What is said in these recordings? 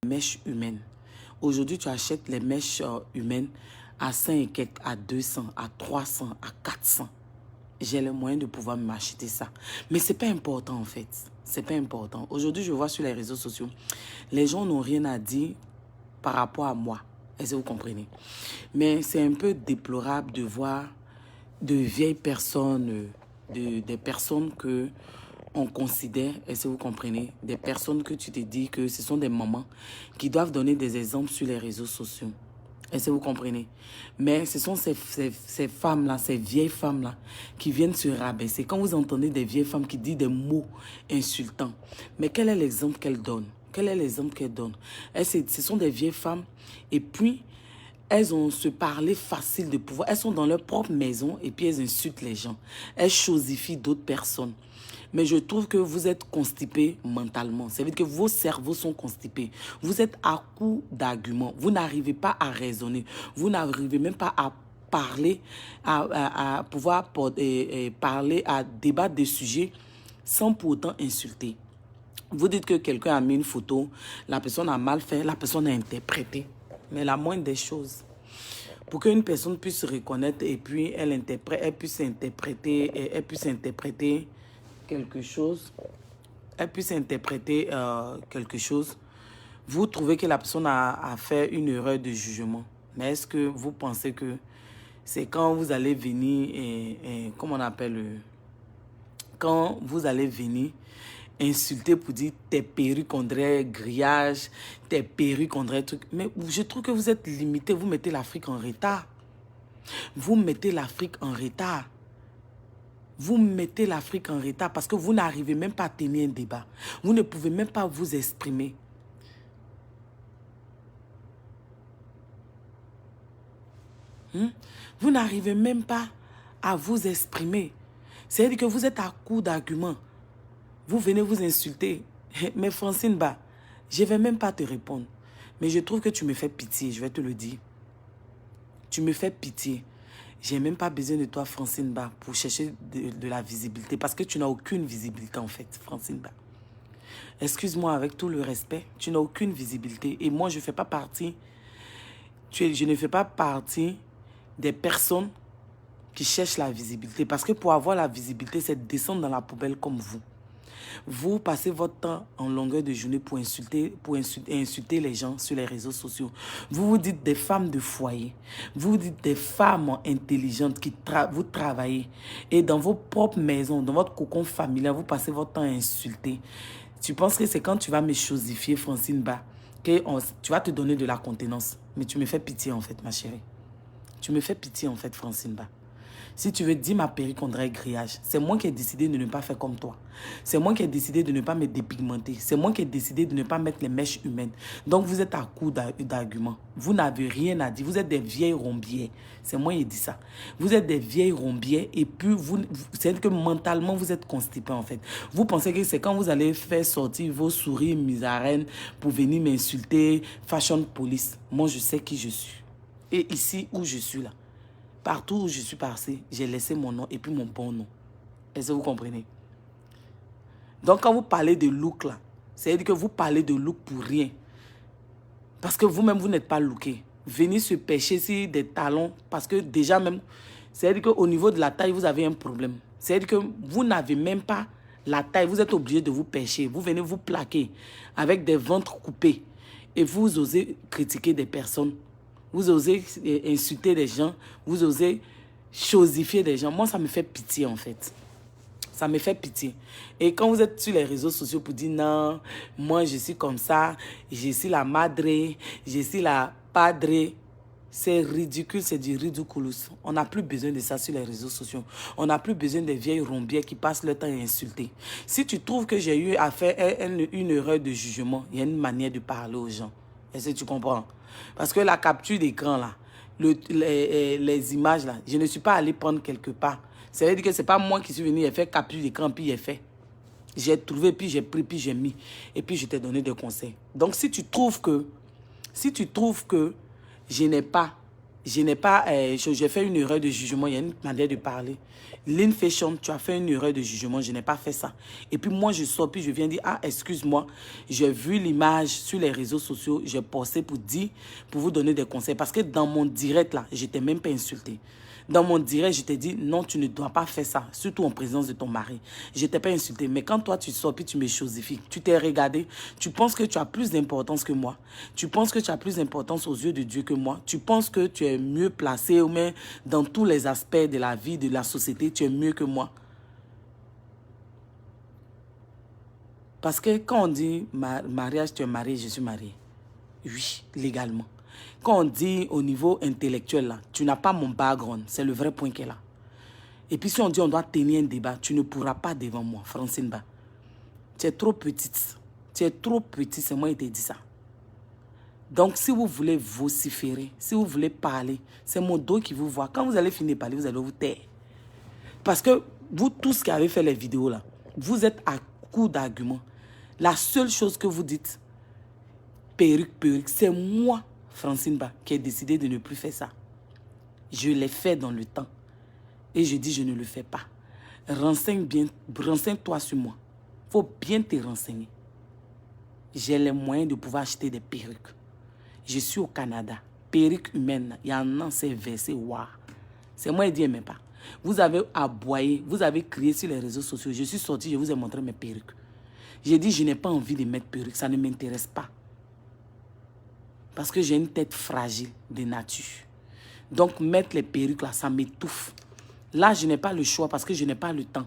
Mèches humaines. Aujourd'hui, tu achètes les mèches humaines à 5 et quelques, à 200, à 300, à 400. J'ai le moyen de pouvoir m'acheter ça. Mais ce n'est pas important en fait. C'est pas important. Aujourd'hui, je vois sur les réseaux sociaux, les gens n'ont rien à dire par rapport à moi. Est-ce que vous comprenez? Mais c'est un peu déplorable de voir de vieilles personnes, des personnes que on considère, est-ce que vous comprenez, des personnes que tu te dis que ce sont des mamans qui doivent donner des exemples sur les réseaux sociaux. Est-ce que vous comprenez? Mais ce sont ces femmes-là, ces vieilles femmes-là qui viennent se rabaisser. Quand vous entendez des vieilles femmes qui disent des mots insultants, mais quel est l'exemple qu'elles donnent? Quel est l'exemple qu'elles donnent? Ce sont des vieilles femmes et puis elles ont ce parler facile de pouvoir. Elles sont dans leur propre maison et puis elles insultent les gens. Elles chosifient d'autres personnes. Mais je trouve que vous êtes constipés mentalement. Ça veut dire que vos cerveaux sont constipés. Vous êtes à court d'arguments. Vous n'arrivez pas à raisonner. Vous n'arrivez même pas à parler, à pouvoir parler, à débattre des sujets sans pour autant insulter. Vous dites que quelqu'un a mis une photo, la personne a mal fait, la personne a interprété. Mais la moindre des choses, pour qu'une personne puisse se reconnaître et puis elle puisse interpréter quelque chose, vous trouvez que la personne a fait une erreur de jugement. Mais est-ce que vous pensez que c'est quand vous allez venir, comment on appelle, quand vous allez venir insulter pour dire tes perruques on dirait grillage, tes perruques on dirait truc. Mais je trouve que vous êtes limité, vous mettez l'Afrique en retard. Vous mettez l'Afrique en retard. Vous mettez l'Afrique en retard parce que vous n'arrivez même pas à tenir un débat. Vous ne pouvez même pas vous exprimer. Vous n'arrivez même pas à vous exprimer. C'est-à-dire que vous êtes à court d'arguments. Vous venez vous insulter. Mais Francine Ba, je ne vais même pas te répondre. Mais je trouve que tu me fais pitié, je vais te le dire. Tu me fais pitié. J'ai même pas besoin de toi, Francine Ba, pour chercher de la visibilité. Parce que tu n'as aucune visibilité, en fait, Francine Ba. Excuse-moi, avec tout le respect, tu n'as aucune visibilité. Et moi, je ne fais pas partie... Je ne fais pas partie des personnes qui cherchent la visibilité. Parce que pour avoir la visibilité, c'est de descendre dans la poubelle comme vous. Vous passez votre temps en longueur de journée pour insulter les gens sur les réseaux sociaux. Vous vous dites des femmes de foyer. Vous vous dites des femmes intelligentes qui vous travaillez. Et dans vos propres maisons, dans votre cocon familial, vous passez votre temps à insulter. Tu penses que c'est quand tu vas me chosifier, Francine Ba, que tu vas te donner de la contenance. Mais tu me fais pitié en fait, ma chérie. Tu me fais pitié en fait, Francine Ba. Si tu veux dire ma perruque, on dirait grillage. C'est moi qui ai décidé de ne pas faire comme toi. C'est moi qui ai décidé de ne pas me dépigmenter. C'est moi qui ai décidé de ne pas mettre les mèches humaines. Donc vous êtes à court d'arguments. Vous n'avez rien à dire. Vous êtes des vieilles rombières. C'est moi qui ai dit ça. Vous êtes des vieilles rombières et puis c'est que mentalement vous êtes constipés en fait. Vous pensez que c'est quand vous allez faire sortir vos souris misarènes pour venir m'insulter, fashion police. Moi je sais qui je suis. Et ici où je suis là. Partout où je suis passé, j'ai laissé mon nom et puis mon bon nom. Est-ce que vous comprenez? Donc, quand vous parlez de look, là, c'est-à-dire que vous parlez de look pour rien. Parce que vous-même, vous n'êtes pas looké. Venez se pêcher sur des talons parce que déjà même, c'est-à-dire qu'au niveau de la taille, vous avez un problème. C'est-à-dire que vous n'avez même pas la taille. Vous êtes obligé de vous pêcher. Vous venez vous plaquer avec des ventres coupés et vous osez critiquer des personnes. Vous osez insulter des gens, vous osez chosifier des gens. Moi, ça me fait pitié, en fait. Ça me fait pitié. Et quand vous êtes sur les réseaux sociaux pour dire non, moi, je suis comme ça, je suis la madre, je suis la padre, c'est ridicule, c'est du ridiculous. On n'a plus besoin de ça sur les réseaux sociaux. On n'a plus besoin des vieilles rombières qui passent leur temps à insulter. Si tu trouves que j'ai eu à faire une erreur de jugement, il y a une manière de parler aux gens. Est-ce que tu comprends? Parce que la capture d'écran, là, les images, là, je ne suis pas allé prendre quelque part. Ça veut dire que ce n'est pas moi qui suis venu faire capture d'écran, puis j'ai fait. J'ai trouvé, puis j'ai pris, puis j'ai mis. Et puis je t'ai donné des conseils. Donc, si tu trouves que j'ai fait une erreur de jugement, il y a une manière de parler. Lynn Fashion, tu as fait une erreur de jugement, je n'ai pas fait ça. Et puis moi, je sors, puis je viens dire, ah, excuse-moi, j'ai vu l'image sur les réseaux sociaux, j'ai posté pour vous donner des conseils. Parce que dans mon direct, là, je t'ai même pas insulté. Dans mon direct, je t'ai dit, non, tu ne dois pas faire ça, surtout en présence de ton mari. Je ne t'ai pas insulté. Mais quand toi, tu sors puis tu me chosifies, tu t'es regardé, tu penses que tu as plus d'importance que moi. Tu penses que tu as plus d'importance aux yeux de Dieu que moi. Tu penses que tu es mieux placé, mais dans tous les aspects de la vie, de la société, tu es mieux que moi. Parce que quand on dit mariage, tu es marié, je suis marié. Oui, légalement. Quand on dit au niveau intellectuel, là, tu n'as pas mon background. C'est le vrai point qu'elle a. Et puis si on dit on doit tenir un débat, tu ne pourras pas devant moi, Francine Ba. Tu es trop petite. Tu es trop petite, c'est moi qui t'ai dit ça. Donc si vous voulez vociférer, si vous voulez parler, c'est mon dos qui vous voit. Quand vous allez finir de parler, vous allez vous taire. Parce que vous tous qui avez fait les vidéos là, vous êtes à court d'arguments. La seule chose que vous dites, perruque, c'est moi, Francine Ba, qui ai décidé de ne plus faire ça. Je l'ai fait dans le temps. Et je dis, je ne le fais pas. Renseigne-toi sur moi. Il faut bien te renseigner. J'ai les moyens de pouvoir acheter des perruques. Je suis au Canada. Perruque humaine, il y en a, c'est versé, waouh. C'est moi qui dis même pas. Vous avez aboyé, vous avez crié sur les réseaux sociaux. Je suis sorti, je vous ai montré mes perruques. J'ai dit, je n'ai pas envie de mettre perruque, ça ne m'intéresse pas. Parce que j'ai une tête fragile de nature. Donc, mettre les perruques là, ça m'étouffe. Là, je n'ai pas le choix parce que je n'ai pas le temps.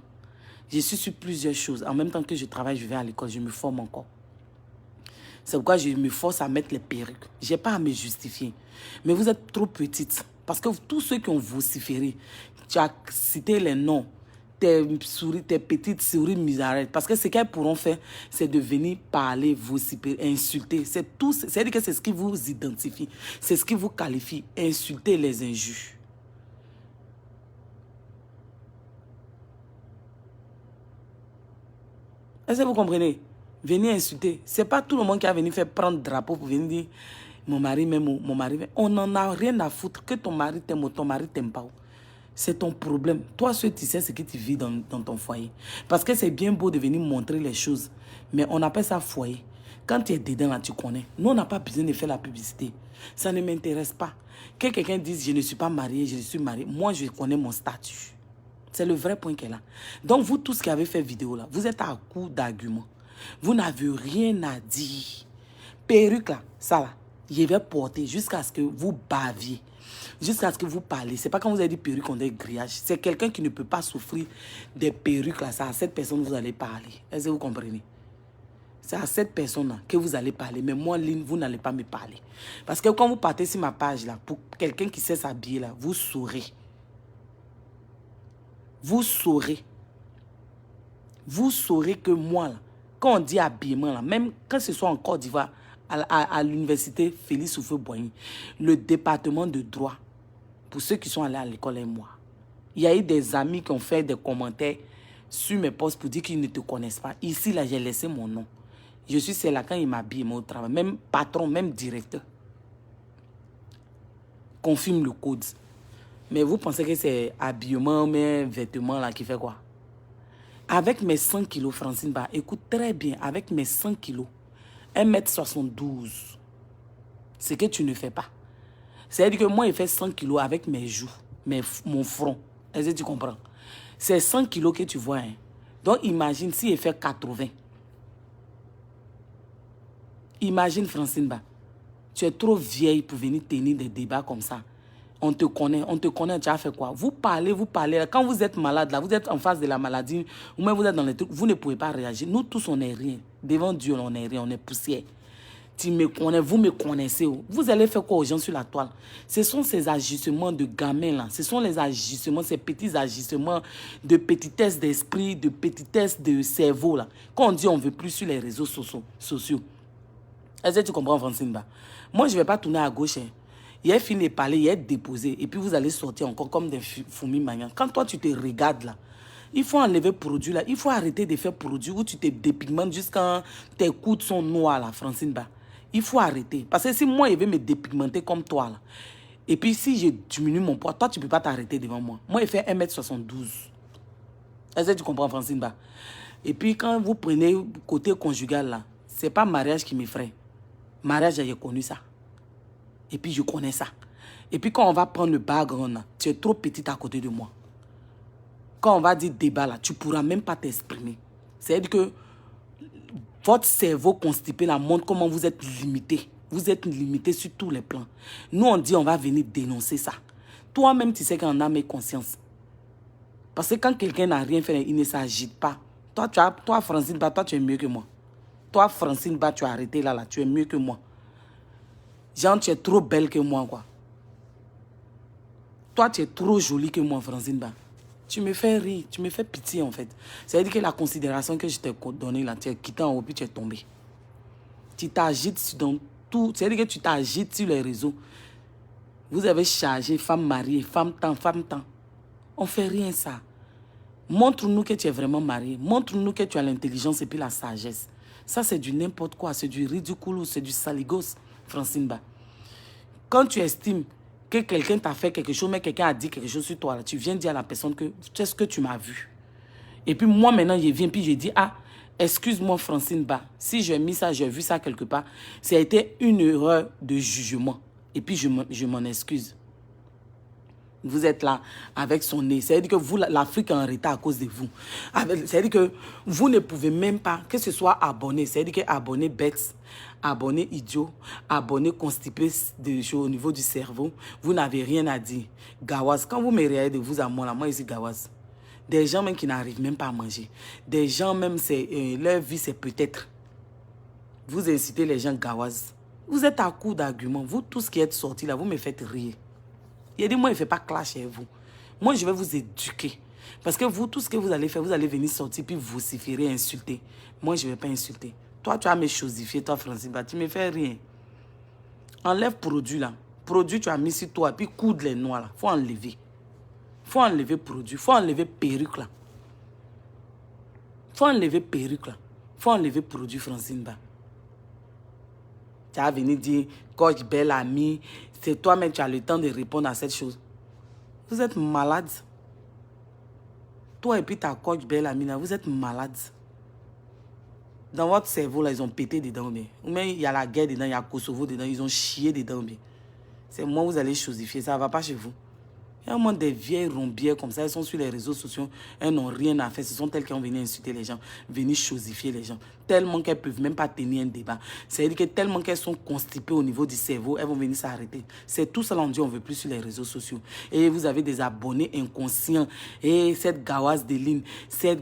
Je suis sur plusieurs choses. En même temps que je travaille, je vais à l'école, je me forme encore. C'est pourquoi je me force à mettre les perruques. Je n'ai pas à me justifier. Mais vous êtes trop petite. Parce que tous ceux qui ont vociféré, tu as cité les noms. Tes petites souris misérables. Parce que ce qu'elles pourront faire, c'est de venir parler, vociférer, insulter. C'est-à-dire que c'est ce qui vous identifie. C'est ce qui vous qualifie. Insulter les injures. Est-ce que vous comprenez? Venir insulter. Ce n'est pas tout le monde qui a venu faire prendre drapeau pour venir dire Mon mari m'aime ou mon mari m'aime. On n'en a rien à foutre que ton mari t'aime ou ton mari t'aime pas. C'est ton problème. Toi, tu sais ce que tu vis dans ton foyer. Parce que c'est bien beau de venir montrer les choses. Mais on appelle ça foyer. Quand tu es dedans, là, tu connais. Nous, on n'a pas besoin de faire la publicité. Ça ne m'intéresse pas. Que quelqu'un dise, je ne suis pas marié, je suis marié. Moi, je connais mon statut. C'est le vrai point qu'elle a. Donc, vous tous qui avez fait vidéo là, vous êtes à court d'arguments. Vous n'avez rien à dire. Perruque là, ça là, je vais porter jusqu'à ce que vous baviez. Jusqu'à ce que vous parlez. Ce n'est pas quand vous avez dit perruque qu'on dit grillage. C'est quelqu'un qui ne peut pas souffrir des perruques là. C'est à cette personne que vous allez parler. Est-ce que vous comprenez? C'est à cette personne-là que vous allez parler. Mais moi, Lynn, vous n'allez pas me parler. Parce que quand vous partez sur ma page, là, pour quelqu'un qui sait s'habiller, là, vous saurez. Vous saurez. Vous saurez que moi, là, quand on dit habillement, là, même quand ce soit en Côte d'Ivoire, à l'université Félix Houphouët-Boigny, le département de droit, pour ceux qui sont allés à l'école et moi, il y a eu des amis qui ont fait des commentaires sur mes posts pour dire qu'ils ne te connaissent pas. Ici, là, j'ai laissé mon nom. Je suis celle-là quand il m'habille au travail. Même patron, même directeur. Confirme le code. Mais vous pensez que c'est habillement, mais vêtements là qui fait quoi? Avec mes 100 kilos, Francine Ba, écoute très bien, avec mes 100 kilos, 1m72, ce que tu ne fais pas. C'est-à-dire que moi, je fais 100 kilos avec mes joues, mon front. Est-ce que tu comprends? C'est 100 kilos que tu vois. Hein? Donc, imagine si je fais 80. Imagine, Francine Ba, tu es trop vieille pour venir tenir des débats comme ça. On te connaît, tu as fait quoi? Vous parlez. Quand vous êtes malade, là, vous êtes en face de la maladie, ou même vous êtes dans les trucs, vous ne pouvez pas réagir. Nous tous, on n'est rien. Devant Dieu, on n'est rien, on est poussière. Tu me connais, vous me connaissez. Vous allez faire quoi aux gens sur la toile? Ce sont ces agissements de gamins là. Ce sont les agissements, ces petits agissements de petitesse d'esprit, de petitesse de cerveau là. Quand on dit on ne veut plus sur les réseaux sociaux. Est-ce que tu comprends, Francine Ba? Moi, je ne vais pas tourner à gauche. Hein. Il est fini de parler, il est déposé. Et puis, vous allez sortir encore comme des fourmis maniants. Quand toi, tu te regardes là, il faut enlever produit là. Il faut arrêter de faire produit où tu te dépigmentes jusqu'à tes coudes sont noirs là, Francine Ba. Il faut arrêter. Parce que si moi, je vais me dépigmenter comme toi là, et puis si je diminue mon poids, toi, tu ne peux pas t'arrêter devant moi. Moi, je fais 1m72. Est-ce que tu comprends, Francine Ba? Et puis, quand vous prenez côté conjugal là, ce n'est pas mariage qui m'effraie. Mariage, j'ai connu ça. Et puis, je connais ça. Et puis, quand on va prendre le background, là, tu es trop petite à côté de moi. Quand on va dire débat, là, tu ne pourras même pas t'exprimer. C'est-à-dire que votre cerveau constipé là, montre comment vous êtes limité. Vous êtes limité sur tous les plans. Nous, on dit on va venir dénoncer ça. Toi-même, tu sais qu'on a mes consciences. Parce que quand quelqu'un n'a rien fait, il ne s'agite pas. Toi, Francine Ba, toi, tu es mieux que moi. Toi, Francine Ba, tu as arrêté là, tu es mieux que moi. Genre, tu es trop belle que moi, quoi. Toi, tu es trop jolie que moi, Francine Ba. Tu me fais rire, tu me fais pitié, en fait. C'est-à-dire que la considération que je t'ai donnée, là, tu es quitté en haut, puis tu es tombé. Tu t'agites dans tout. C'est-à-dire que tu t'agites sur les réseaux. Vous avez chargé femme mariée, femme temps. On ne fait rien, ça. Montre-nous que tu es vraiment marié. Montre-nous que tu as l'intelligence et puis la sagesse. Ça, c'est du n'importe quoi. C'est du ridicule, c'est du saligos, Francine Ba. Quand tu estimes que quelqu'un t'a fait quelque chose, mais quelqu'un a dit quelque chose sur toi, là, tu viens dire à la personne que tu sais ce que tu m'as vu. Et puis moi, maintenant, je viens, puis je dis, ah, excuse-moi, Francine Ba, si j'ai mis ça, j'ai vu ça quelque part, ça a été une erreur de jugement. Et puis je m'en excuse. Vous êtes là avec son nez. C'est-à-dire que vous, l'Afrique est en retard à cause de vous. C'est-à-dire que vous ne pouvez même pas, que ce soit abonné, c'est-à-dire que abonné bête, abonné idiot, abonné constipé au niveau du cerveau, vous n'avez rien à dire. Gawaz, quand vous me regardez de vous à moi, là, moi ici Gawaz. Des gens même qui n'arrivent même pas à manger. Des gens même, leur vie c'est peut-être. Vous incitez les gens Gawaz. Vous êtes à court d'arguments. Vous tous qui êtes sortis là, vous me faites rire. Il a dit, moi, il ne fait pas clash avec vous. Moi, je vais vous éduquer. Parce que vous, tout ce que vous allez faire, vous allez venir sortir, puis vociférer, insulter. Moi, je ne vais pas insulter. Toi, tu as me chosifier, toi, Francine Ba, tu ne me fais rien. Enlève produit, là. Produit, tu as mis sur toi, puis coudre les noix, là. Il faut enlever. Il faut enlever produit. Il faut enlever perruque, là. Il faut enlever perruque, là. Il faut enlever produit, Francine Ba. tu vas venir dire, coach belle amie, c'est toi-même, tu as le temps de répondre à cette chose. Vous êtes malade. Toi et puis ta coach belle amie, là, vous êtes malade. Dans votre cerveau, là, ils ont pété dedans. Ou même, il y a la guerre dedans, il y a Kosovo dedans, ils ont chié dedans. C'est moi, vous allez chosifier, ça ne va pas chez vous. Il y a un monde des vieilles rombières comme ça, elles sont sur les réseaux sociaux, elles n'ont rien à faire. Ce sont elles qui ont venu insulter les gens, venir chosifier les gens. Tellement qu'elles ne peuvent même pas tenir un débat. C'est-à-dire que tellement qu'elles sont constipées au niveau du cerveau, elles vont venir s'arrêter. C'est tout ça, on dit, on ne veut plus sur les réseaux sociaux. Et vous avez des abonnés inconscients. Et cette gawasse de ligne, cette...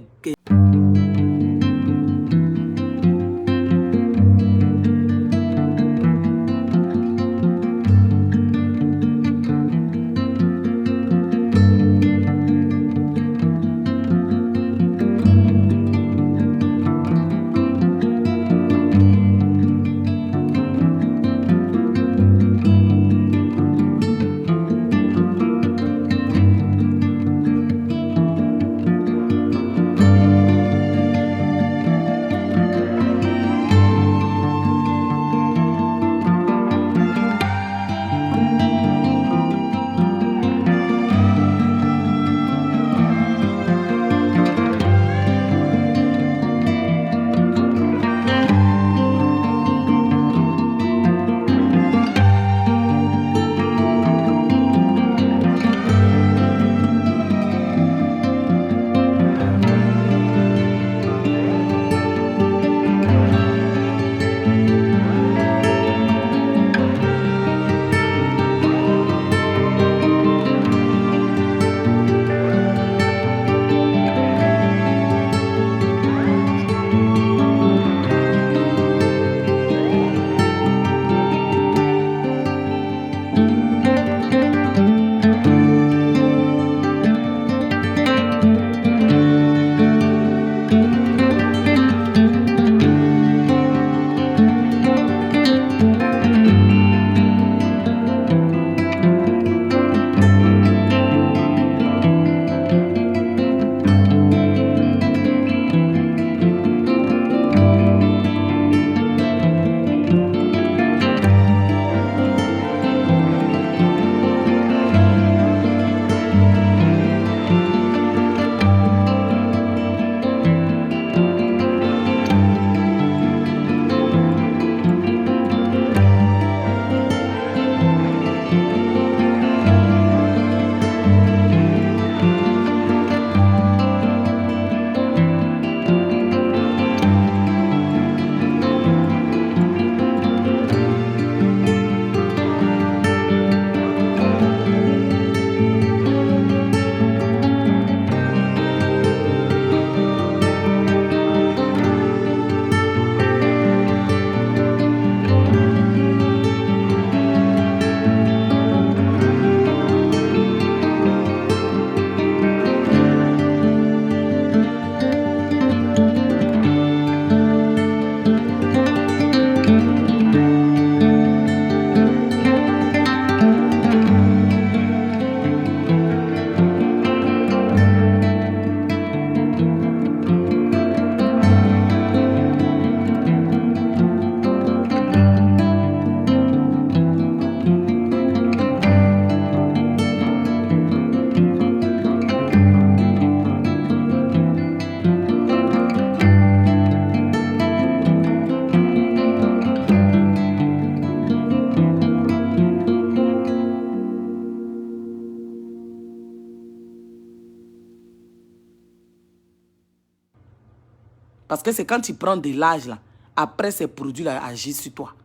Parce que c'est quand tu prends de l'âge, là, après ces produits-là agissent sur toi.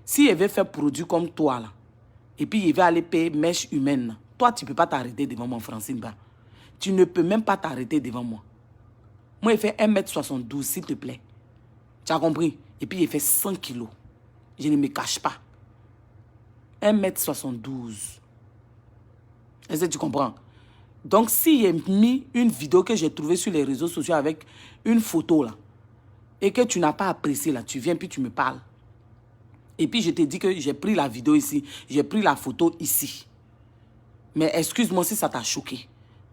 Si il veut faire produit comme toi, là, et puis il va aller payer mèche humaine, là, toi, tu ne peux pas t'arrêter devant moi, Francine Ba. Tu ne peux même pas t'arrêter devant moi. Moi, il fait 1m72, s'il te plaît. Tu as compris? Et puis, il fait 100 kilos. Je ne me cache pas. 1m72. Est-ce que tu comprends? Donc, si j'ai mis une vidéo que j'ai trouvée sur les réseaux sociaux avec une photo, là, et que tu n'as pas apprécié, là, tu viens puis tu me parles. Et puis, je te dis que j'ai pris la vidéo ici, j'ai pris la photo ici. Mais excuse-moi si ça t'a choqué.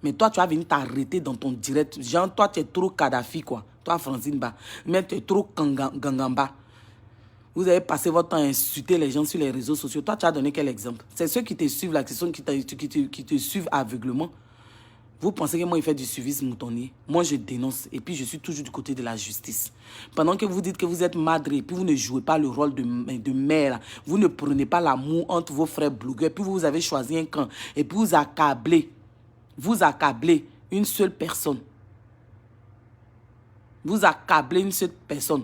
Mais toi, tu vas venir t'arrêter dans ton direct. Genre, toi, tu es trop Kadhafi, quoi. Toi, Francine Ba. Mais tu es trop Gangamba. Vous avez passé votre temps à insulter les gens sur les réseaux sociaux. Toi, tu as donné quel exemple? C'est ceux qui te suivent, la question qui te suivent aveuglement. Vous pensez que moi, il fait du suivisme moutonnier? Moi, je dénonce et puis je suis toujours du côté de la justice. Pendant que vous dites que vous êtes madre et puis vous ne jouez pas le rôle de mère, vous ne prenez pas l'amour entre vos frères blogueurs, puis vous avez choisi un camp et puis vous accablez une seule personne. Vous accablez une seule personne.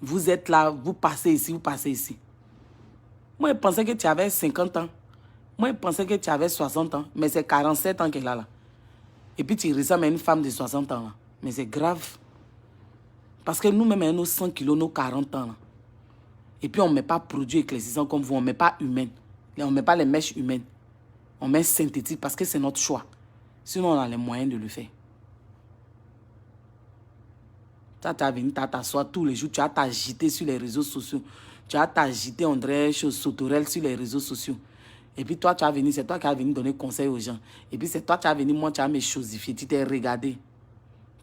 Vous êtes là, vous passez ici, vous passez ici. Moi, je pensais que tu avais 50 ans. Moi, je pensais que tu avais 60 ans. Mais c'est 47 ans qu'elle a là. Et puis, tu ressembles à une femme de 60 ans là. Mais c'est grave. Parce que nous-mêmes, on a nos 100 kilos, nos 40 ans là. Et puis, on ne met pas produit éclaircissant comme vous. On ne met pas humaine. On ne met pas les mèches humaines. On met synthétique parce que c'est notre choix. Sinon, on a les moyens de le faire. Tu as venu t'asseoir tous les jours, tu as t'agité sur les réseaux sociaux. Tu as t'agité, on dirait, sauterelle sur les réseaux sociaux. Et puis toi, tu as venu, c'est toi qui as venu donner conseil aux gens. Et puis c'est toi qui as venu, moi, tu as me chosifié. Tu t'es regardé.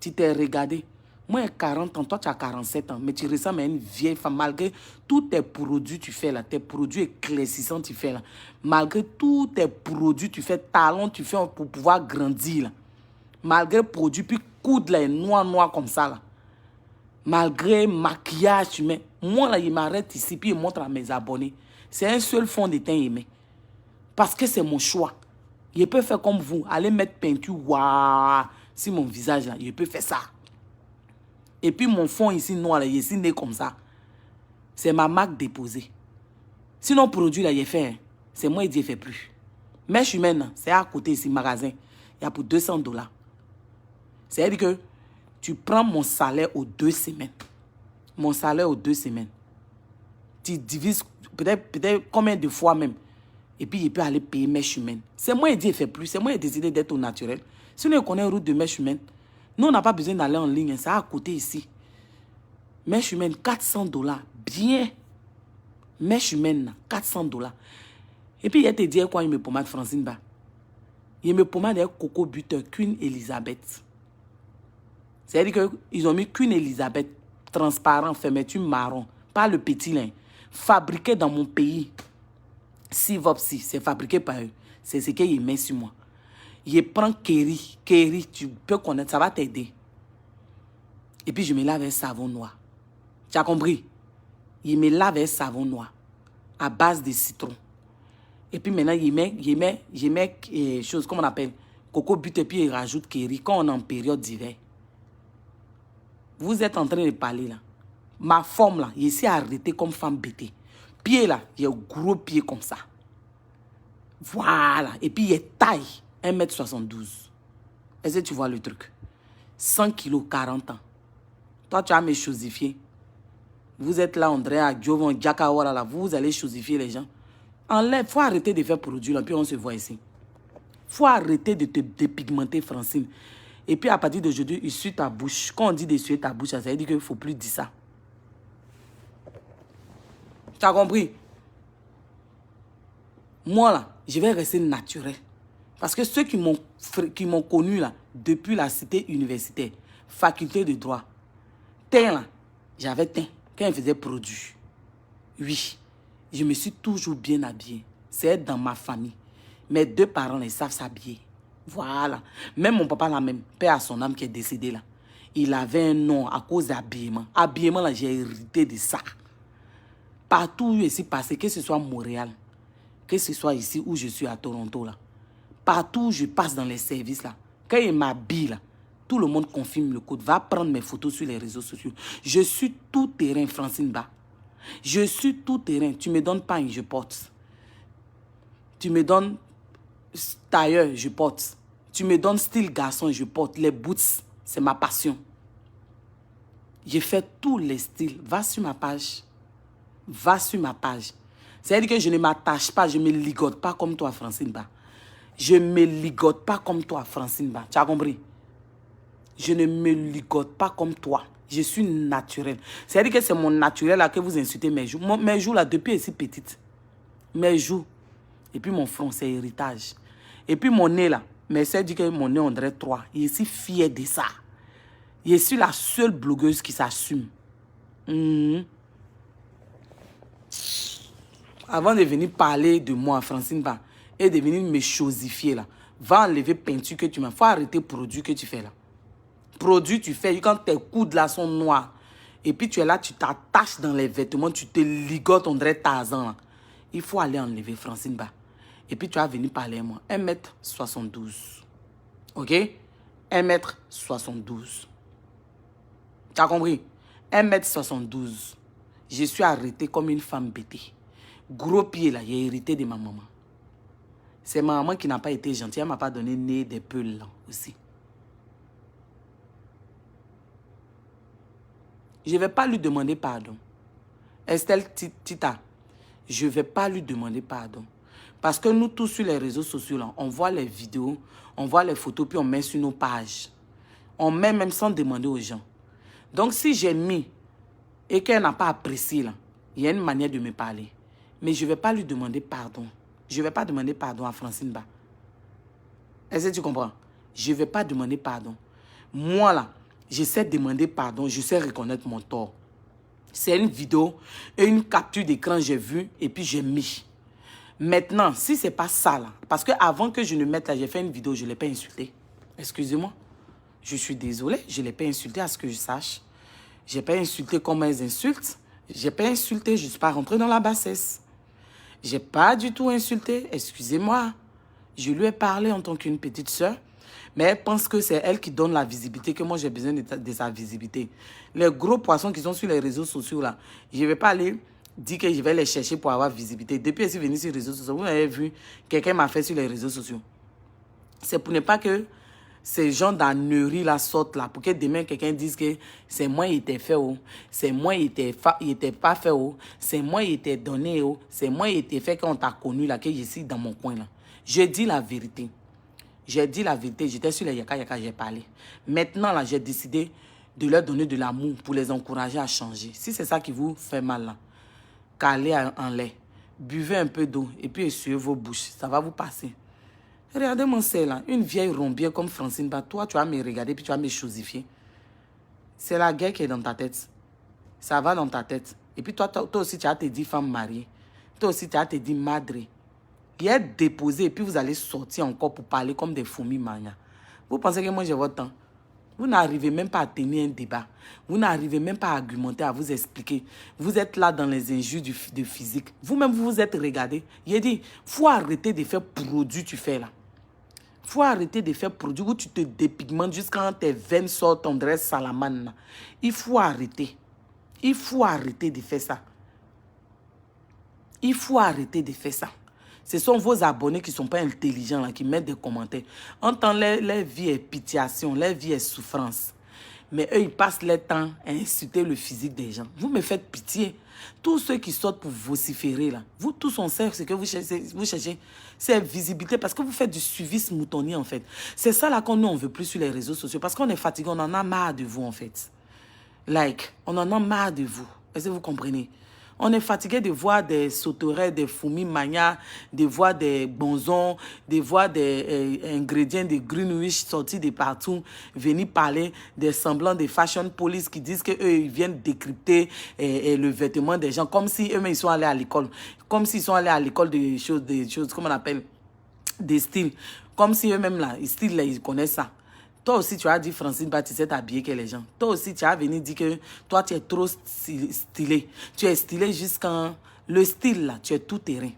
Tu t'es regardé. Moi, j'ai 40 ans, toi, tu as 47 ans. Mais tu ressembles à une vieille femme. Malgré tous tes produits tu fais là, tes produits éclaircissants tu fais là. Malgré tous tes produits, tu fais talons, tu fais pour pouvoir grandir là. Malgré produits, puis coude là, noir comme ça là. Malgré maquillage, tu mets. Moi, là, il m'arrête ici, puis il montre à mes abonnés. C'est un seul fond de teint aimé. Parce que c'est mon choix. Je peux faire comme vous. Aller mettre peinture, waouh, sur mon visage, là. Je peux faire ça. Et puis, mon fond ici, noir, là, il est ici, né comme ça. C'est ma marque déposée. Sinon, produit, là, il est fait. Hein. C'est moi, il dit, il ne fait plus. Mèche humaine, c'est à côté ici, magasin. Il y a pour $200. C'est-à-dire que tu prends mon salaire aux 2 semaines. Mon salaire aux 2 semaines. Tu divises peut-être combien de fois même. Et puis, il peut aller payer mèche humaine. C'est moi qui dis, il ne fait plus. C'est moi qui ai décidé d'être au naturel. Sinon, on connaît une route de mèche humaine. Nous, on n'a pas besoin d'aller en ligne. C'est à côté ici. Mèche humaine, $400. Bien. Mèche humaine, $400. Et puis, il te dit quoi, il me pommade Francine Ba. Il me pommade avec Coco Butter, Queen Elizabeth. C'est-à-dire qu'ils ont mis Queen Elizabeth, transparent, fermeture marron, pas le petit lin, fabriqué dans mon pays. Sivopsi, c'est fabriqué par eux. C'est ce qu'ils mettent sur moi. Je prends Kerry, tu peux connaître, ça va t'aider. Et puis je me lave avec savon noir. Tu as compris? Je me lave avec savon noir, à base de citron. Et puis maintenant, je mets chose, comme on appelle, Coco Butter, et puis je rajoute Kerry quand on est en période d'hiver. Vous êtes en train de parler là. Ma forme là, je suis arrêtée comme femme bêtée. Pied là, il y a un gros pied comme ça. Voilà. Et puis il y a taille, 1m72. Est-ce que tu vois le truc? 100 kilos, 40 ans. Toi, tu as me chosifié. Vous êtes là, André, à Jovan, Jakawara là. Vous allez chosifier les gens. Enlève, il faut arrêter de faire produit là, puis on se voit ici. Il faut arrêter de te dépigmenter, Francine. Et puis à partir d'aujourd'hui, essuie ta bouche. Quand on dit d'essuyer ta bouche, ça veut dire qu'il ne faut plus dire ça. Tu as compris? Moi là, je vais rester naturel. Parce que ceux qui m'ont connu là, depuis la cité universitaire, faculté de droit, teint là, j'avais teint quand ils faisaient produit. Oui, je me suis toujours bien habillée. C'est dans ma famille. Mes 2 parents, ils savent s'habiller. Voilà. Même mon papa là même, père à son âme qui est décédé là, il avait un nom à cause d'habillement. Habillement là, j'ai hérité de ça. Partout où je suis passé, que ce soit Montréal, que ce soit ici où je suis à Toronto là, partout où je passe dans les services là, quand il m'habille là, tout le monde confirme le code. Va prendre mes photos sur les réseaux sociaux. Je suis tout terrain, Francine Ba. Je suis tout terrain. Tu me donnes pain, je porte. Tu me donnes tailleur, je porte. Tu me donnes style garçon, je porte. Les boots, c'est ma passion. J'ai fait tous les styles. Va sur ma page. Va sur ma page. C'est-à-dire que je ne m'attache pas, je ne me ligote pas comme toi, Francine Ba. Je ne me ligote pas comme toi, Francine Ba. Tu as compris? Je ne me ligote pas comme toi. Je suis naturel. C'est-à-dire que c'est mon naturel là que vous insultez mes joues. Mes joues là, depuis ici petite. Mes joues. Et puis mon front, c'est héritage. Et puis mon nez là. Mes soeurs disent que mon nez, on dirait 3. Je suis fier de ça. Je suis la seule blogueuse qui s'assume. Avant de venir parler de moi, Francine Ba, et de venir me chosifier là, va enlever peinture que tu m'as. Faut arrêter produit que tu fais là. Produit tu fais, quand tes coudes là sont noirs, et puis tu es là, tu t'attaches dans les vêtements, tu te ligotes, on dirait Tarzan là. Il faut aller enlever Francine Ba. Et puis tu vas venir parler à moi. 1m72. Ok? 1m72. Tu as compris? 1m72. Je suis arrêtée comme une femme bêtée. Gros pied là, j'ai hérité de ma maman. C'est ma maman qui n'a pas été gentille. Elle ne m'a pas donné nez des peuls là aussi. Je ne vais pas lui demander pardon. Estelle Tita, je ne vais pas lui demander pardon. Parce que nous tous sur les réseaux sociaux, là, on voit les vidéos, on voit les photos, puis on met sur nos pages. On met même sans demander aux gens. Donc si j'ai mis et qu'elle n'a pas apprécié, là, il y a une manière de me parler. Mais je ne vais pas lui demander pardon. Je ne vais pas demander pardon à Francine Ba. Est-ce que tu comprends? Je ne vais pas demander pardon. Moi, là, je sais demander pardon, je sais reconnaître mon tort. C'est une vidéo et une capture d'écran, j'ai vu, et puis j'ai mis. Maintenant, si ce n'est pas ça, là, parce qu'avant que je ne mette là, j'ai fait une vidéo, je ne l'ai pas insulté. Excusez-moi. Je suis désolée, je ne l'ai pas insulté à ce que je sache. Je n'ai pas insulté comme elles insultent. Je n'ai pas insulté, je ne suis pas rentrée dans la bassesse. Je n'ai pas du tout insulté, excusez-moi. Je lui ai parlé en tant qu'une petite soeur, mais elle pense que c'est elle qui donne la visibilité, que moi j'ai besoin de sa visibilité. Les gros poissons qui sont sur les réseaux sociaux, là, je ne vais pas aller dire que je vais les chercher pour avoir visibilité. Depuis que je suis venue sur les réseaux sociaux, vous avez vu, quelqu'un m'a fait sur les réseaux sociaux. C'est pour ne pas que ces gens d'annerie là sortent là, pour que demain quelqu'un dise que c'est moi qui était fait, oh. C'est moi qui était pas fait, oh. C'est moi qui était donné, oh. C'est moi qui était fait quand on t'a connu là, que je suis dans mon coin là. Je dis la vérité. J'ai dit la vérité, j'étais sur les Yaka Yaka, j'ai parlé. Maintenant là, j'ai décidé de leur donner de l'amour pour les encourager à changer. Si c'est ça qui vous fait mal là, calez en lait, buvez un peu d'eau et puis essuyez vos bouches, ça va vous passer. Regardez mon sel là, une vieille rombière comme Francine Ba, toi tu vas me regarder puis tu vas me chosifier. C'est la guerre qui est dans ta tête. Ça va dans ta tête. Et puis toi aussi tu as te dit femme mariée. Toi aussi tu as te dit madre. Il est déposé et puis vous allez sortir encore pour parler comme des fourmis mania. Vous pensez que moi j'ai votre temps? Vous n'arrivez même pas à tenir un débat. Vous n'arrivez même pas à argumenter, à vous expliquer. Vous êtes là dans les injures de physique. Vous-même, vous vous êtes regardé. Il a dit, il faut arrêter de faire produit tu fais là. Il faut arrêter de faire produit où tu te dépigmentes jusqu'à tes veines sortent, on dirait salamane. Il faut arrêter. Il faut arrêter de faire ça. Il faut arrêter de faire ça. Ce sont vos abonnés qui ne sont pas intelligents, là, qui mettent des commentaires. En temps, leur vie est pitiation, leur vie est souffrance. Mais eux, ils passent leur temps à insulter le physique des gens. Vous me faites pitié. Tous ceux qui sortent pour vociférer, là, vous tous, on sait ce que vous cherchez, c'est visibilité, parce que vous faites du suivisme moutonnier, en fait. C'est ça, là, qu'on ne veut plus sur les réseaux sociaux, parce qu'on est fatigué, on en a marre de vous, en fait. Like, on en a marre de vous. Est-ce que vous comprenez? On est fatigué de voir des sauterelles, des fourmis mania, de voir des bonzons, de voir des ingrédients de Greenwich sortis de partout, venir parler des semblants de fashion police qui disent qu'eux, ils viennent décrypter le vêtement des gens, comme si eux-mêmes, ils sont allés à l'école. Comme s'ils sont allés à l'école des choses, comment on appelle, des styles. Comme si eux-mêmes, là, les styles, là, ils connaissent ça. Toi aussi, tu as dit, Francine Ba, tu sais t'habiller que les gens. Toi aussi, tu as venu dire que toi, tu es trop stylé. Tu es stylé jusqu'en... Le style, là, tu es tout terrain.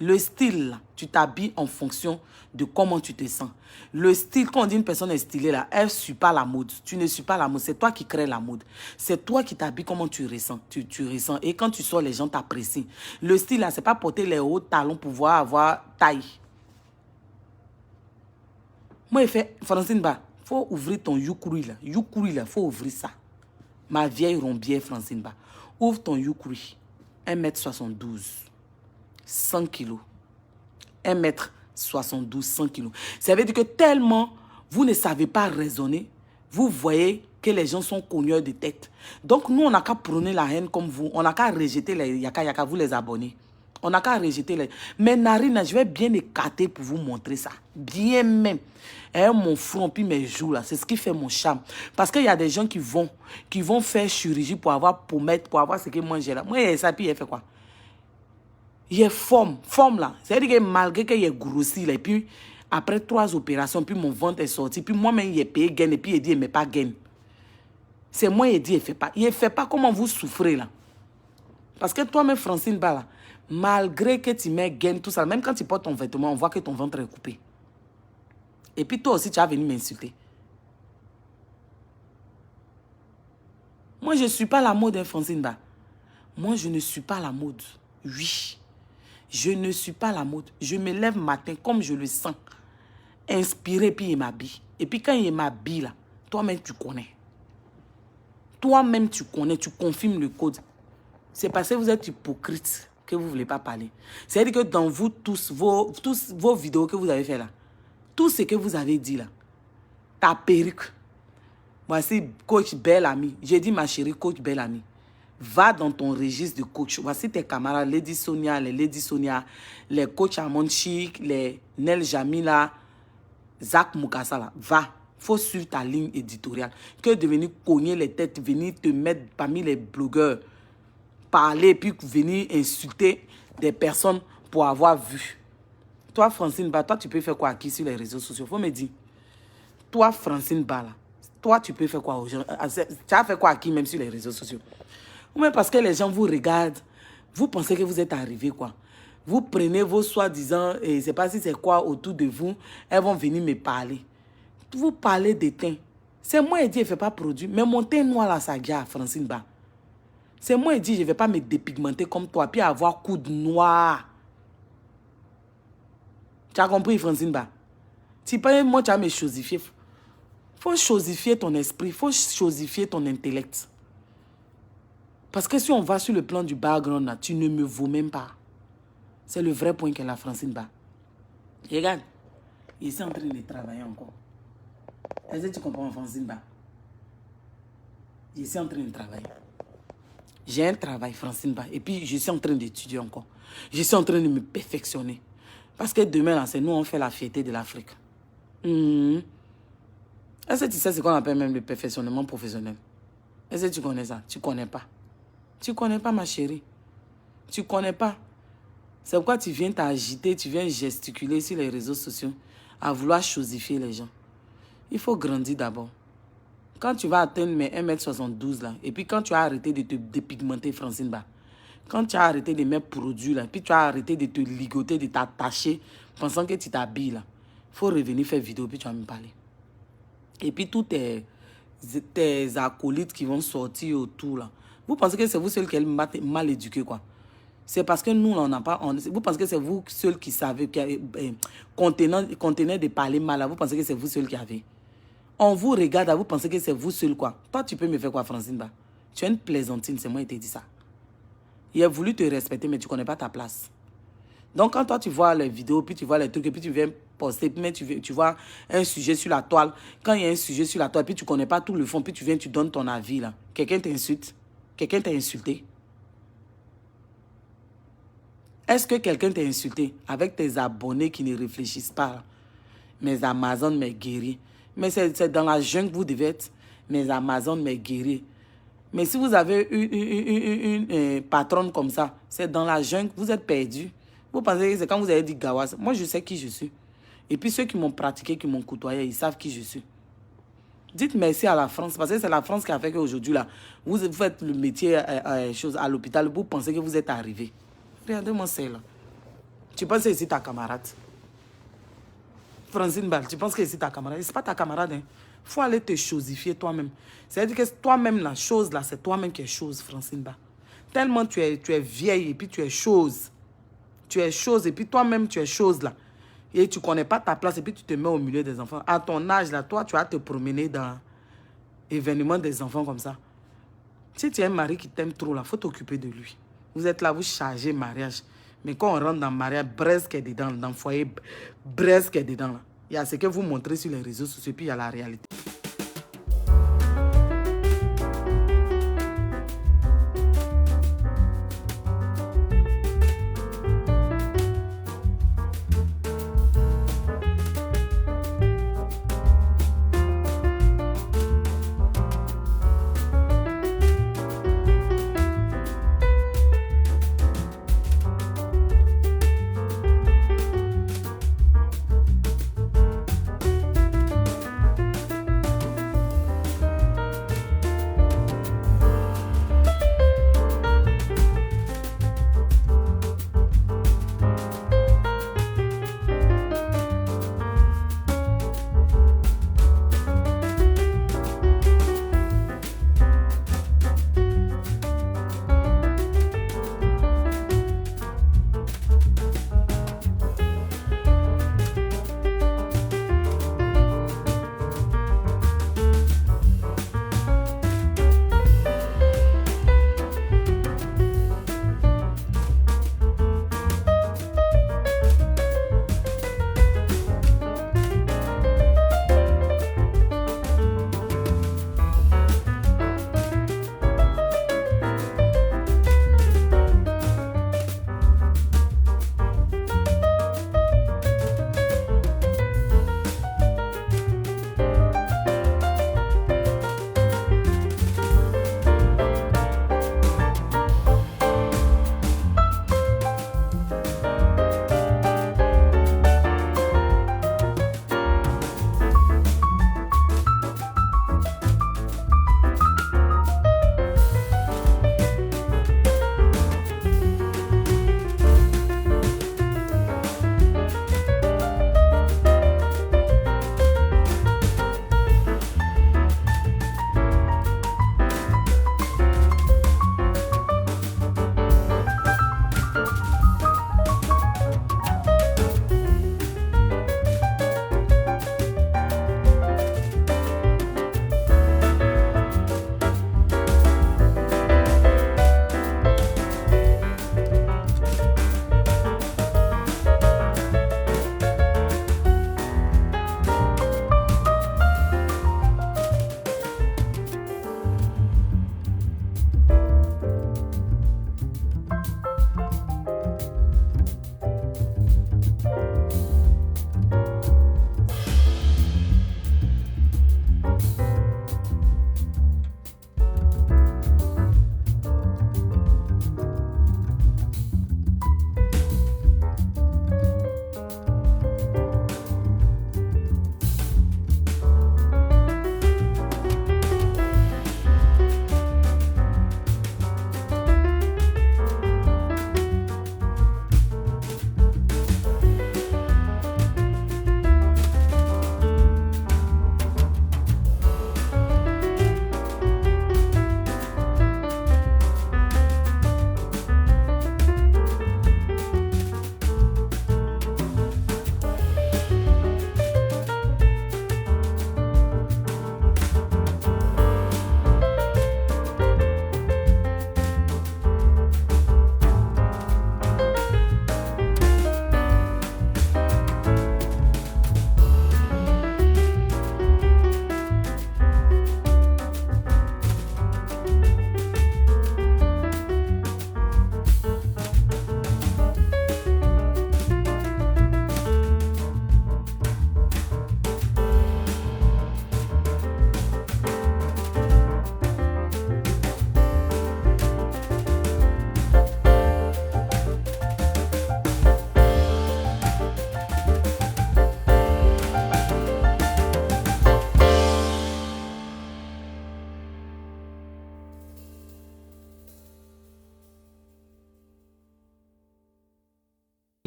Le style, là, tu t'habilles en fonction de comment tu te sens. Le style, quand on dit une personne est stylée, là, elle ne suit pas la mode. Tu ne suis pas la mode. C'est toi qui crée la mode. C'est toi qui t'habilles comment tu ressens. Tu ressens. Et quand tu sors, les gens t'apprécient. Le style, là, ce n'est pas porter les hauts talons pour pouvoir avoir taille. Moi, je fais, Francine Ba, il faut ouvrir ton Yukuri là. Yukuri là, il faut ouvrir ça. Ma vieille rombière Francine Ba. Ouvre ton Yukuri. 1m72. 100 kilos. 1m72, 100 kilos. Ça veut dire que tellement vous ne savez pas raisonner, vous voyez que les gens sont cogneurs de tête. Donc nous, on n'a qu'à prôner la haine comme vous. On n'a qu'à rejeter les Yaka Yaka, vous les abonnés. On n'a qu'à rejeter les... Mais Narina, je vais bien écarter pour vous montrer ça. Bien même. Et mon front, puis mes joues, là, c'est ce qui fait mon charme. Parce qu'il y a des gens qui vont faire chirurgie pour avoir pommette, pour avoir ce que moi j'ai là. Moi, ça, puis elle fait quoi? Il est forme là. C'est-à-dire que malgré qu'il est grossi, là, et puis après 3 opérations, puis mon ventre est sorti, puis moi-même, il est payé gain, et puis il dit, il ne met pas gain. C'est moi, il dit, il ne fait pas. Il ne fait pas comment vous souffrez là. Parce que toi-même, Francine Ba, malgré que tu mets gain, tout ça, même quand tu portes ton vêtement, on voit que ton ventre est coupé. Et puis toi aussi, tu as venu m'insulter. Moi, je ne suis pas la mode, hein, Francine Ba. Moi, je ne suis pas la mode. Oui. Je ne suis pas la mode. Je me lève matin comme je le sens. Inspiré, puis il m'habille. Et puis quand il m'habille, là, toi-même, tu connais. Toi-même, tu connais, tu confirmes le code. C'est parce que vous êtes hypocrite que vous ne voulez pas parler. C'est-à-dire que dans vous tous vos vidéos que vous avez fait là, tout ce que vous avez dit là, ta perruque. Voici coach Belle-Amie. J'ai dit ma chérie coach Belle-Amie. Va dans ton registre de coach. Voici tes camarades, Lady Sonia, les coachs Amon Chic, les Nel Jamila, Zach Moukassa là. Va. Faut suivre ta ligne éditoriale. Que de venir cogner les têtes, venir te mettre parmi les blogueurs, parler, puis venir insulter des personnes pour avoir vu. Toi, Francine Ba, toi, tu peux faire quoi qui sur les réseaux sociaux? Faut me dire. Toi, Francine Ba, là, toi, tu peux faire quoi aux gens? Tu as fait quoi qui même sur les réseaux sociaux? Ou même parce que les gens vous regardent, vous pensez que vous êtes arrivé, quoi. Vous prenez vos soi-disant, et je ne sais pas si c'est quoi autour de vous, elles vont venir me parler. Vous parlez de teint. C'est moi qui dis, je ne fais pas produit. Mais mon teint noir, là, ça gare, Francine Ba. C'est moi qui dis, je ne vais pas me dépigmenter comme toi, puis avoir coude noir. Tu as compris, Francine Ba? Si pas moi, tu as me chosifier. Il faut chosifier ton esprit, il faut chosifier ton intellect. Parce que si on va sur le plan du background, là, tu ne me vaux même pas. C'est le vrai point que la Francine Ba. Regarde, il est en train de travailler encore. Est-ce que tu comprends, Francine Ba? Je suis en train de travailler. J'ai un travail, Francine Ba. Et puis, je suis en train d'étudier encore. Je suis en train de me perfectionner. Parce que demain, là, c'est nous, on fait la fierté de l'Afrique. Est-ce que tu sais ce qu'on appelle même le perfectionnement professionnel? Est-ce que tu connais ça? Tu ne connais pas. Tu ne connais pas, ma chérie. Tu ne connais pas. C'est pourquoi tu viens t'agiter, tu viens gesticuler sur les réseaux sociaux à vouloir chosifier les gens. Il faut grandir d'abord. Quand tu vas atteindre mes 1m72 là, et puis quand tu as arrêté de te dépigmenter, Francine Ba, quand tu as arrêté de mettre produits là, puis tu as arrêté de te ligoter, de t'attacher, pensant que tu t'habilles là, il faut revenir faire vidéo, puis tu vas me parler. Et puis tous tes acolytes qui vont sortir autour là, vous pensez que c'est vous seuls qui êtes mal éduqués, quoi? C'est parce que nous, on n'a pas... vous pensez que c'est vous seuls qui savez, contenant de parler mal, là, vous pensez que c'est vous seuls qui avez. On vous regarde, vous pensez que c'est vous seul, quoi. Toi, tu peux me faire quoi, Francine Ba? Tu es une plaisantine, c'est moi qui t'ai dit ça. Il a voulu te respecter, mais tu ne connais pas ta place. Donc, quand toi, tu vois les vidéos, puis tu vois les trucs, et puis tu viens poster, mais tu vois un sujet sur la toile. Quand il y a un sujet sur la toile, puis tu ne connais pas tout le fond, puis tu viens, tu donnes ton avis, là. Quelqu'un t'insulte. Quelqu'un t'a insulté. Est-ce que quelqu'un t'a insulté avec tes abonnés qui ne réfléchissent pas? Mes Amazones, mes guerriers. Mais c'est dans la jungle que vous devez être. Mes Amazones, mes guerriers. Mais si vous avez une patronne comme ça, c'est dans la jungle, vous êtes perdu. Vous pensez que c'est quand vous avez dit Gawas. Moi, je sais qui je suis. Et puis ceux qui m'ont pratiqué, qui m'ont côtoyé, ils savent qui je suis. Dites merci à la France, parce que c'est la France qui a fait qu'aujourd'hui, là, vous faites le métier à l'hôpital, vous pensez que vous êtes arrivé. Regardez-moi celle-là. Tu penses que c'est ta camarade? Francine Ba, tu penses que c'est ta camarade? Ce n'est pas ta camarade. Il faut aller te chosifier toi-même. C'est-à-dire que toi-même, la chose, là, c'est toi-même qui es chose, Francine Ba. Tellement tu es vieille et puis tu es chose. Tu es chose et puis toi-même, tu es chose, là. Et tu ne connais pas ta place et puis tu te mets au milieu des enfants. À ton âge, là, toi, tu vas te promener dans l'événement des enfants comme ça. Si tu as un mari qui t'aime trop, là, il faut t'occuper de lui. Vous êtes là, vous chargez mariage. Mais quand on rentre dans le mariage, presque dedans, dans le foyer, presque dedans, là. Il y a ce que vous montrez sur les réseaux sociaux, puis il y a la réalité.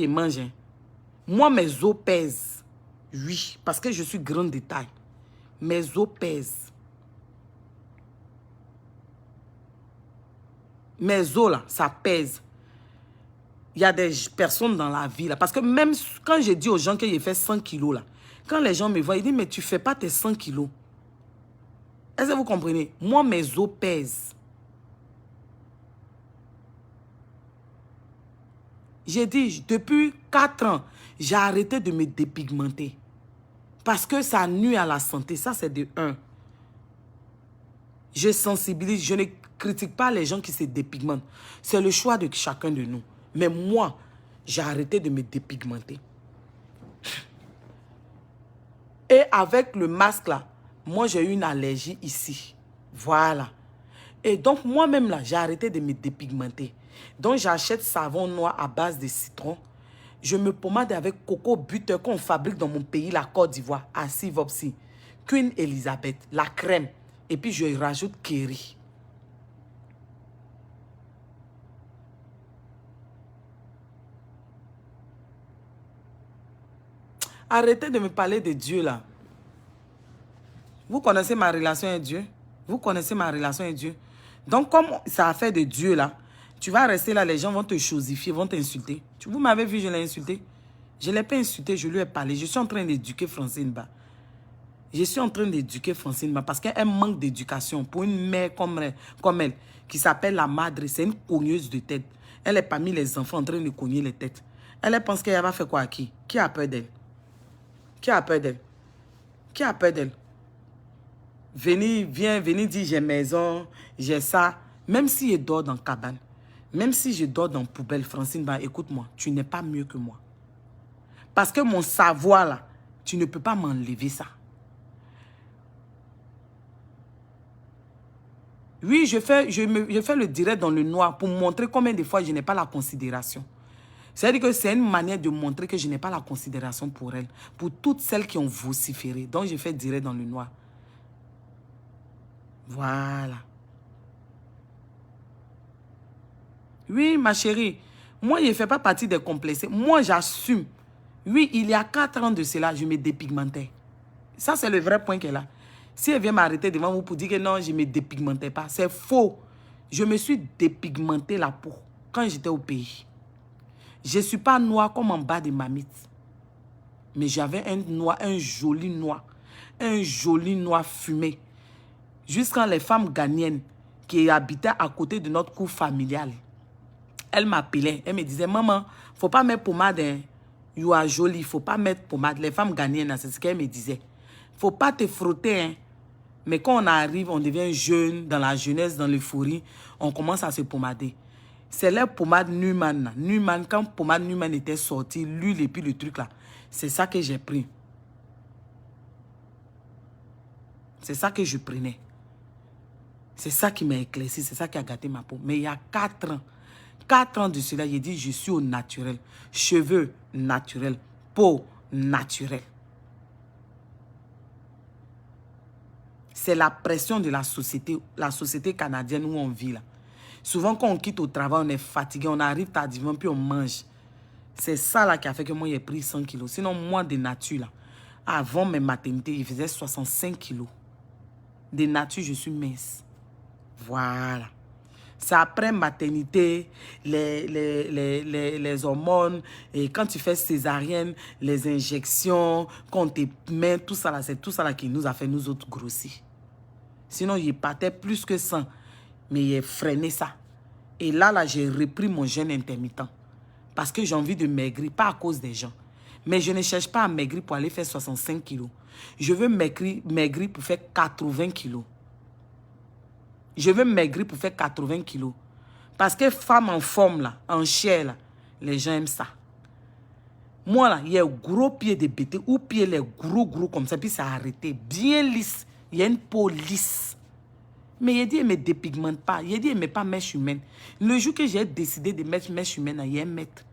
et mange. Hein. Moi, mes os pèsent. Oui, parce que je suis grande de taille. Mes os pèsent. Mes os là, ça pèse. Il y a des personnes dans la vie là. Parce que même quand je dis aux gens que j'ai fait 100 kilos là, quand les gens me voient, ils disent, mais tu ne fais pas tes 100 kilos. Est-ce que vous comprenez? Moi, mes os pèsent. J'ai dit, depuis 4 ans, j'ai arrêté de me dépigmenter. Parce que ça nuit à la santé. Ça, c'est de 1. Je sensibilise, je ne critique pas les gens qui se dépigmentent. C'est le choix de chacun de nous. Mais moi, j'ai arrêté de me dépigmenter. Et avec le masque là, moi j'ai eu une allergie ici. Voilà. Et donc moi-même là, j'ai arrêté de me dépigmenter. Donc j'achète savon noir à base de citron. Je me pommade avec coco butter qu'on fabrique dans mon pays, la Côte d'Ivoire, à Sivopsi. Queen Elizabeth, la crème. Et puis je rajoute Kerry. Arrêtez de me parler de Dieu là. Vous connaissez ma relation avec Dieu? Vous connaissez ma relation avec Dieu? Donc comme ça a fait de Dieu là, tu vas rester là, les gens vont te chosifier, vont t'insulter. Vous m'avez vu, je l'ai insulté. Je ne l'ai pas insulté, je lui ai parlé. Je suis en train d'éduquer Francine Ba. Je suis en train d'éduquer Francine Ba parce qu'elle manque d'éducation. Pour une mère comme elle qui s'appelle la madre, c'est une cogneuse de tête. Elle est parmi les enfants en train de cogner les têtes. Elle pense qu'elle va faire quoi à qui? Qui a peur d'elle? Qui a peur d'elle? Qui a peur d'elle? Venez dire j'ai maison, j'ai ça. Même si je dors dans cabane, même si je dors dans poubelle, Francine, bah, écoute-moi, tu n'es pas mieux que moi. Parce que mon savoir là, tu ne peux pas m'enlever ça. Oui, je fais le direct dans le noir pour montrer combien de fois je n'ai pas la considération. C'est-à-dire que c'est une manière de montrer que je n'ai pas la considération pour elle. Pour toutes celles qui ont vociféré. Donc, je fais direct dans le noir. Voilà. Oui, ma chérie. Moi, je ne fais pas partie des complexés. Moi, j'assume. Oui, il y a 4 ans de cela, je me dépigmentais. Ça, c'est le vrai point qu'elle a. Si elle vient m'arrêter devant vous pour dire que non, je ne me dépigmentais pas, c'est faux. Je me suis dépigmenté la peau quand j'étais au pays. Je ne suis pas noire comme en bas de ma mythe. Mais j'avais un joli noir fumé. Jusqu'à les femmes ghanéennes qui habitaient à côté de notre cour familiale. Elles m'appelaient, elles me disaient, maman, il ne faut pas mettre pommade, hein. You are jolie, il ne faut pas mettre pommade. Les femmes ghanéennes, c'est ce qu'elles me disaient. Il ne faut pas te frotter, hein. Mais quand on arrive, on devient jeune, dans la jeunesse, dans l'euphorie, on commence à se pommader. C'est la pommade Neumann. Neumann, quand pommade Neumann était sortie, l'huile et puis le truc là, c'est ça que j'ai pris. C'est ça que je prenais. C'est ça qui m'a éclairci, c'est ça qui a gâté ma peau. Mais il y a 4 ans, 4 ans de cela, j'ai dit je suis au naturel. Cheveux naturels, peau naturelle. C'est la pression de la société canadienne où on vit là. Souvent, quand on quitte au travail, on est fatigué, on arrive tardivement, puis on mange. C'est ça là qui a fait que moi, j'ai pris 100 kilos. Sinon, moi, de nature, là, avant mes maternités, je faisais 65 kilos. De nature, je suis mince. Voilà. C'est après maternité, les hormones, et quand tu fais césarienne, les injections, quand on te met, tout ça là, c'est tout ça là qui nous a fait nous autres grossir. Sinon, je partais plus que 100. Mais j'ai freiné ça. Et là, j'ai repris mon jeûne intermittent. Parce que j'ai envie de maigrir, pas à cause des gens. Mais je ne cherche pas à maigrir pour aller faire 65 kilos. Je veux maigrir pour faire 80 kilos. Je veux maigrir pour faire 80 kilos. Parce que femme en forme, là, en chair, là, les gens aiment ça. Moi, là, il y a un gros pied de bébé, ou pied les gros comme ça, puis ça a arrêté. Bien lisse. Il y a une peau lisse. Mais il a dit, il ne me dépigmente pas. Il a dit, il ne met pas mèche humaine. Le jour que j'ai décidé de mettre mèche humaine, il y a un mètre.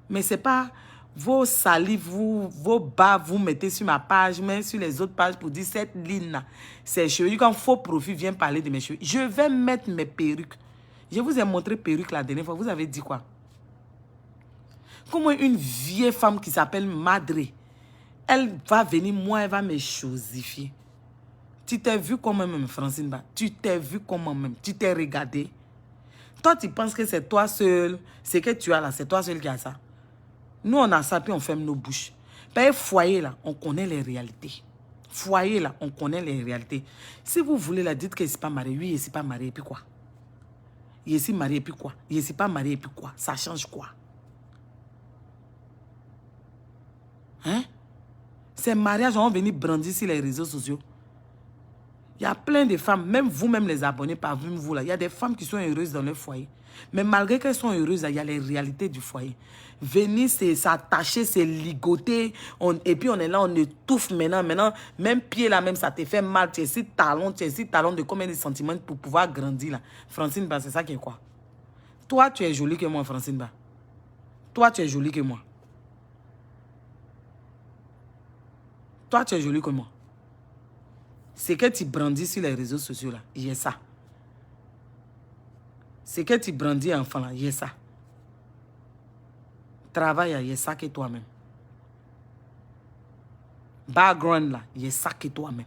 Mais ce n'est pas vos salives, vos bas, vous mettez sur ma page, mais sur les autres pages pour dire cette ligne-là. C'est cheveux. Quand faux profit vient parler de mes cheveux, je vais mettre mes perruques. Je vous ai montré perruque la dernière fois. Vous avez dit quoi? Comment une vieille femme qui s'appelle Madre, elle va venir, moi, elle va me chosifier. Tu t'es vu comment même, Francine Ba? Tu t'es vu comment même? Tu t'es regardé? Toi, tu penses que c'est toi seul, ce que tu as là, c'est toi seul qui a ça. Nous, on a ça, puis on ferme nos bouches. Puis, foyer là, on connaît les réalités. Foyer là, on connaît les réalités. Si vous voulez la dites que je ne suis pas marié, oui, je ne suis pas marié, et puis quoi? Je suis marié, et puis quoi? Je ne suis pas marié, et puis quoi? Ça change quoi? Hein? Ces mariages vont venir brandir sur les réseaux sociaux. Il y a plein de femmes, même vous-même les abonnés, parmi vous là, il y a des femmes qui sont heureuses dans leur foyer. Mais malgré qu'elles sont heureuses, il y a les réalités du foyer. Venir s'attacher, se ligoter, et puis on est là, on étouffe maintenant. Maintenant, même pied là, même ça te fait mal. Tu es si talon de combien de centimètres pour pouvoir grandir là. Francine Ba, c'est ça qui est quoi? Toi, tu es jolie que moi, Francine Ba. Toi, tu es jolie que moi. Toi, tu es jolie que moi. C'est que tu brandis sur les réseaux sociaux là, il y a ça. C'est que tu brandis enfant là, il y a ça. Travail, il y a ça que toi-même. Background là, il y a ça que toi-même.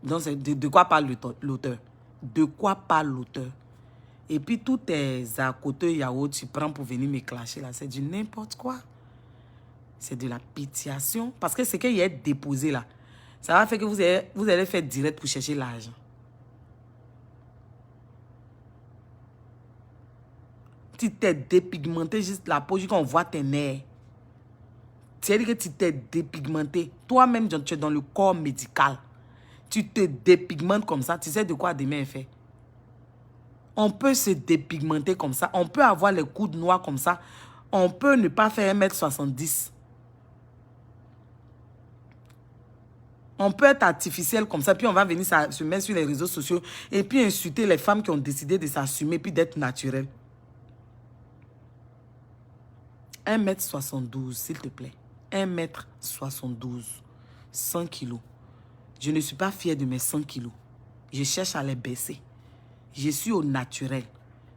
Donc, c'est de quoi parle l'auteur? De quoi parle l'auteur? Et puis, tous tes à côté, Yahoo, tu prends pour venir me clasher là, c'est du n'importe quoi. C'est de la pitiation. Parce que ce qu'il y a déposé là, ça va faire que vous allez faire direct pour chercher l'argent. Tu t'es dépigmenté juste la peau, quand on voit tes nerfs. C'est-à-dire que tu t'es dépigmenté. Toi-même, tu es dans le corps médical. Tu te dépigmentes comme ça. Tu sais de quoi demain est fait. On peut se dépigmenter comme ça. On peut avoir les coudes noirs comme ça. On peut ne pas faire 1m70. On peut être artificiel comme ça, puis on va venir se mettre sur les réseaux sociaux et puis insulter les femmes qui ont décidé de s'assumer puis d'être naturelles. 1m72, s'il te plaît. 1m72. 100 kilos. Je ne suis pas fière de mes 100 kilos. Je cherche à les baisser. Je suis au naturel.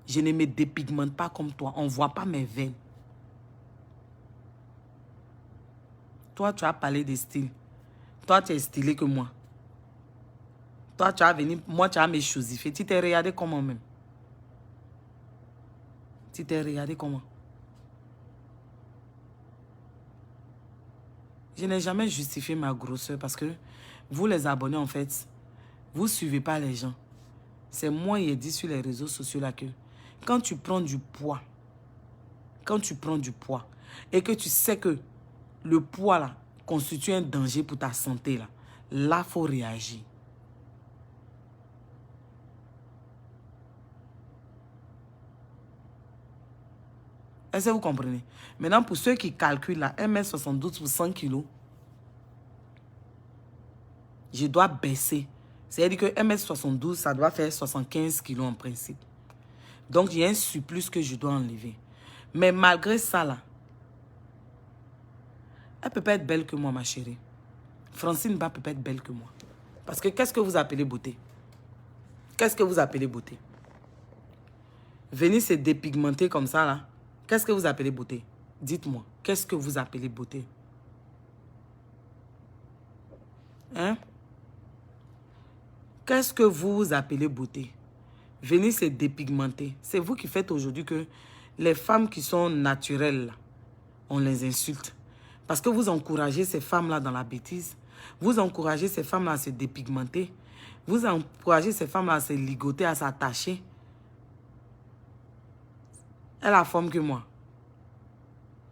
Je ne me dépigmente pas comme toi. On ne voit pas mes veines. Toi, tu as parlé de style. Toi, tu es stylé que moi. Toi, tu as venu, moi, tu as me chosifié. Tu t'es regardé comment même? Tu t'es regardé comment? Je n'ai jamais justifié ma grosseur parce que vous, les abonnés, en fait, vous ne suivez pas les gens. C'est moi qui ai dit sur les réseaux sociaux là que quand tu prends du poids, et que tu sais que le poids là constitue un danger pour ta santé, là, il faut réagir. Est-ce que vous comprenez? Maintenant, pour ceux qui calculent là, 1m72 pour 100 kg, je dois baisser. C'est-à-dire que 1m72, ça doit faire 75 kg en principe. Donc, il y a un surplus que je dois enlever. Mais malgré ça, là, elle ne peut pas être belle que moi, ma chérie. Francine Ba peut pas être belle que moi. Parce que qu'est-ce que vous appelez beauté? Qu'est-ce que vous appelez beauté? Venir se dépigmenter comme ça, là. Qu'est-ce que vous appelez beauté? Dites-moi, qu'est-ce que vous appelez beauté? Hein? Qu'est-ce que vous appelez beauté? Venir se dépigmenter. C'est vous qui faites aujourd'hui que les femmes qui sont naturelles, on les insulte. Parce que vous encouragez ces femmes-là dans la bêtise. Vous encouragez ces femmes-là à se dépigmenter. Vous encouragez ces femmes-là à se ligoter, à s'attacher. Elle a forme que moi.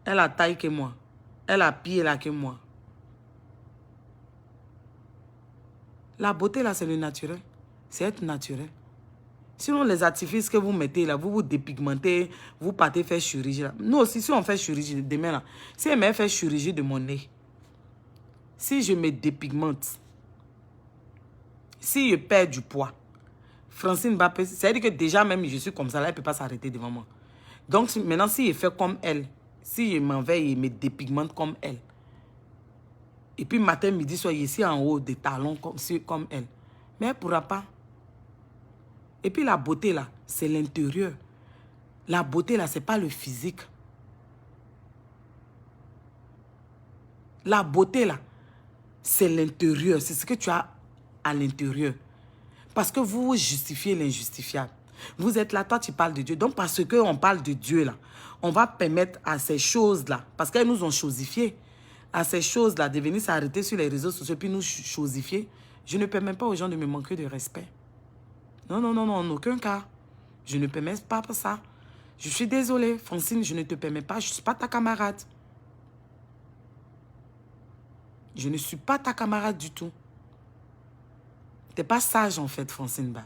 Elle a taille que moi. Elle a pied là que moi. La beauté là, c'est le naturel. C'est être naturel. Sinon, les artifices que vous mettez là, vous vous dépigmentez, vous partez faire chirurgie là. Nous aussi, si on fait chirurgie demain là, si elle m'a fait chirurgie de mon nez, si je me dépigmente, si je perds du poids, Francine Ba, c'est-à-dire que déjà même je suis comme ça là, elle ne peut pas s'arrêter devant moi. Donc maintenant, si je fais comme elle, si je m'en vais et me dépigmente comme elle, et puis matin, midi, soir, ici en haut des talons comme elle, mais elle ne pourra pas. Et puis la beauté là, c'est l'intérieur. La beauté, là, ce n'est pas le physique. La beauté, là, c'est l'intérieur. C'est ce que tu as à l'intérieur. Parce que vous justifiez l'injustifiable. Vous êtes là, toi, tu parles de Dieu. Donc, parce qu'on parle de Dieu, là, on va permettre à ces choses-là, parce qu'elles nous ont chosifié, à ces choses-là, de venir s'arrêter sur les réseaux sociaux, puis nous chosifier. Je ne permets pas aux gens de me manquer de respect. Non, non, non, non, en aucun cas. Je ne permets pas ça. Je suis désolée, Francine, je ne te permets pas. Je ne suis pas ta camarade. Je ne suis pas ta camarade du tout. Tu n'es pas sage, en fait, Francine Ba.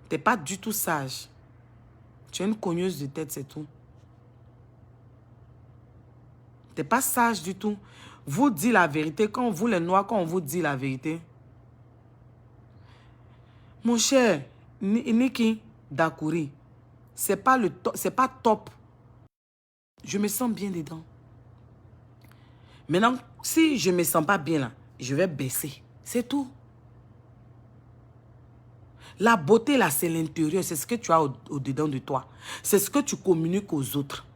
Tu n'es pas du tout sage. Tu es une cogneuse de tête, c'est tout. Tu n'es pas sage du tout. Vous dites la vérité. Quand vous, les Noirs, quand on vous dit la vérité. Mon cher, Niki Dakouri, c'est pas top. Je me sens bien dedans. Maintenant, si je ne me sens pas bien là, je vais baisser. C'est tout. La beauté là, c'est l'intérieur. C'est ce que tu as au-dedans de toi. C'est ce que tu communiques aux autres.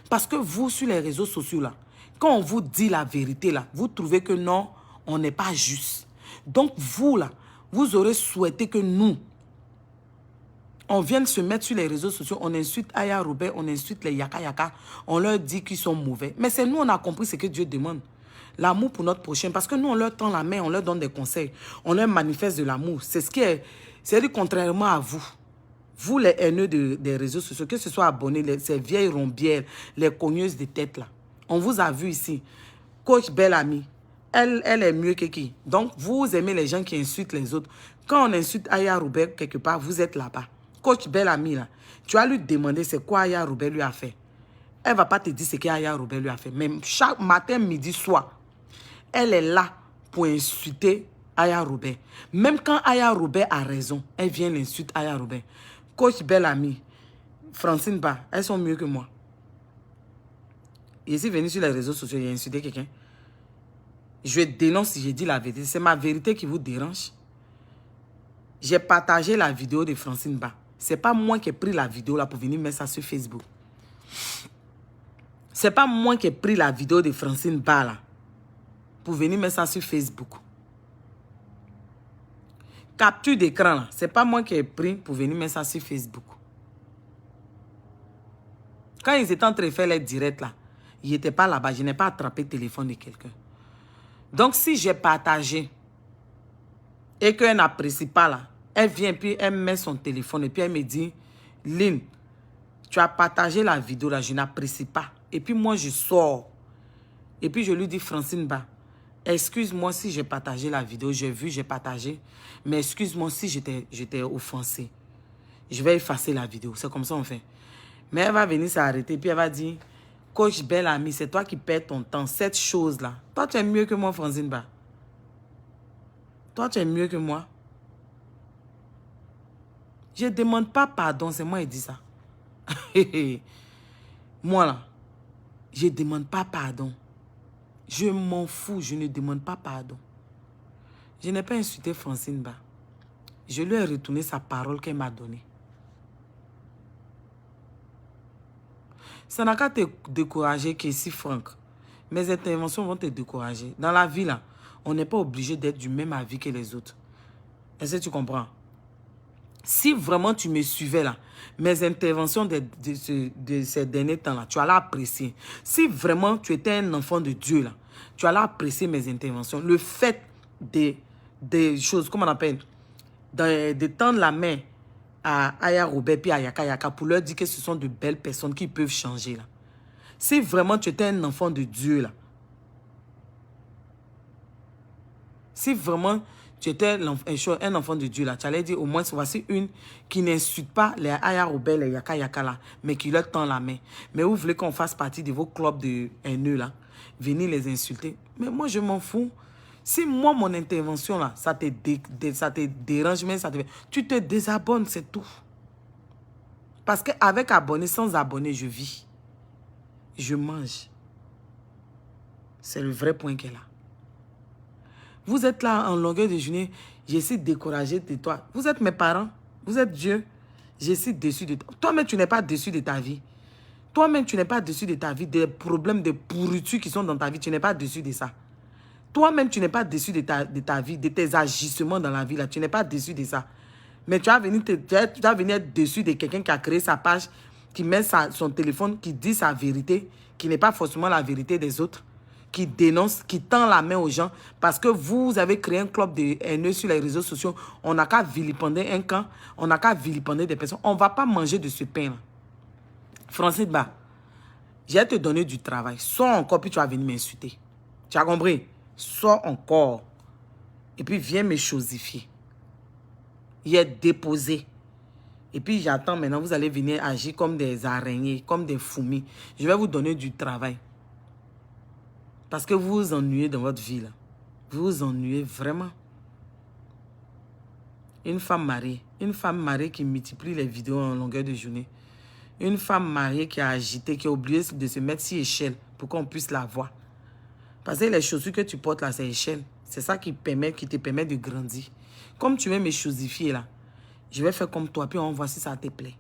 Parce que vous, sur les réseaux sociaux là, quand on vous dit la vérité là, vous trouvez que non, on n'est pas juste. Donc vous là, vous aurez souhaité que nous, on vienne se mettre sur les réseaux sociaux, on insulte Aya Robert, on insulte les Yaka Yaka, on leur dit qu'ils sont mauvais. Mais c'est nous, on a compris ce que Dieu demande. L'amour pour notre prochain. Parce que nous, on leur tend la main, on leur donne des conseils. On leur manifeste de l'amour. C'est ce qui est... C'est-à-dire contrairement à vous. Vous, les haineux des réseaux sociaux, que ce soit abonnés, ces vieilles rombières, les cogneuses de tête là. On vous a vu ici. Coach Bellamy, elle est mieux que qui? Donc, vous aimez les gens qui insultent les autres. Quand on insulte Aya Robert quelque part, vous êtes là-bas. Coach Bellamy, là, tu vas lui demander c'est quoi Aya Robert lui a fait. Elle ne va pas te dire ce qu'Aya Robert lui a fait. Mais chaque matin, midi, soir, elle est là pour insulter Aya Robert. Même quand Aya Robert a raison, elle vient l'insulter Aya Robert. Coach Bellamy, Francine Ba, elles sont mieux que moi. Et si venu sur les réseaux sociaux et insulter quelqu'un, je dénonce si j'ai dit la vérité. C'est ma vérité qui vous dérange. J'ai partagé la vidéo de Francine Ba. Ce n'est pas moi qui ai pris la vidéo là pour venir mettre ça sur Facebook. Ce n'est pas moi qui ai pris la vidéo de Francine Ba là pour venir mettre ça sur Facebook. Capture d'écran là, ce n'est pas moi qui ai pris pour venir mettre ça sur Facebook. Quand ils étaient en train de faire les directs là, ils n'étaient pas là-bas. Je n'ai pas attrapé le téléphone de quelqu'un. Donc si j'ai partagé et qu'elle n'apprécie pas là, elle vient puis elle met son téléphone et puis elle me dit, Lynn, tu as partagé la vidéo là, je n'apprécie pas. Et puis moi je sors. Et puis je lui dis, Francine Ba, excuse-moi si j'ai partagé la vidéo, j'ai vu, j'ai partagé, mais excuse-moi si j'étais offensé. Je vais effacer la vidéo, c'est comme ça on fait. Mais elle va venir s'arrêter, puis elle va dire, Coach Bellamy, c'est toi qui perds ton temps, cette chose-là. Toi, tu es mieux que moi, Francine Ba. Toi, tu es mieux que moi. Je ne demande pas pardon, c'est moi qui dis ça. Moi, là, je ne demande pas pardon. Je m'en fous, je ne demande pas pardon. Je n'ai pas insulté Francine Ba. Je lui ai retourné sa parole qu'elle m'a donnée. Ça n'a qu'à te décourager qu'ici, Franck. Mes interventions vont te décourager. Dans la vie, là, on n'est pas obligé d'être du même avis que les autres. Est-ce que tu comprends? Si vraiment tu me suivais là, mes interventions de ces derniers temps-là, tu allais apprécier. Si vraiment tu étais un enfant de Dieu là, tu allais apprécier mes interventions. Le fait des choses, comment on appelle, de tendre la main à Aya Robert puis à Yaka Yaka pour leur dire que ce sont de belles personnes qui peuvent changer là. Si vraiment tu étais un enfant de Dieu là, si vraiment tu étais un enfant de Dieu là, tu allais dire au moins voici une qui n'insulte pas les Aya Robert, les Yaka Yaka là, mais qui leur tend la main. Mais vous voulez qu'on fasse partie de vos clubs de haineux là, venir les insulter. Mais moi je m'en fous. Si moi mon intervention là, ça te dérange, mais tu te désabonnes, c'est tout. Parce qu'avec abonné, sans abonné, je vis. Je mange. C'est le vrai point qu'elle a. Vous êtes là en longueur de journée, j'essaie de décourager de toi. Vous êtes mes parents, vous êtes Dieu. Je suis déçu de toi. Toi-même, tu n'es pas déçu de ta vie. Toi-même, tu n'es pas dessus de ta vie, des problèmes, des pourritures qui sont dans ta vie, tu n'es pas dessus de ça. Toi-même, tu n'es pas déçu de ta vie, de tes agissements dans la vie. Là. Tu n'es pas déçu de ça. Mais tu vas venir être déçu de quelqu'un qui a créé sa page, qui met son téléphone, qui dit sa vérité, qui n'est pas forcément la vérité des autres, qui dénonce, qui tend la main aux gens. Parce que vous avez créé un club de haineux sur les réseaux sociaux. On n'a qu'à vilipender un camp, on n'a qu'à vilipender des personnes. On ne va pas manger de ce pain-là. Francis Ba, je vais te donner du travail. Sors encore, puis tu vas venir m'insulter. Tu as compris? Sors encore. Et puis viens me chosifier. Il est déposé. Et puis j'attends maintenant, vous allez venir agir comme des araignées, comme des fourmis. Je vais vous donner du travail. Parce que vous vous ennuyez dans votre vie. Là. Vous vous ennuyez vraiment. Une femme mariée qui multiplie les vidéos en longueur de journée. Une femme mariée qui a agité, qui a oublié de se mettre sur échelle pour qu'on puisse la voir. Parce que les chaussures que tu portes là, c'est échelle. C'est ça qui te permet de grandir. Comme tu veux me chosifier là, je vais faire comme toi, puis on voit si ça te plaît.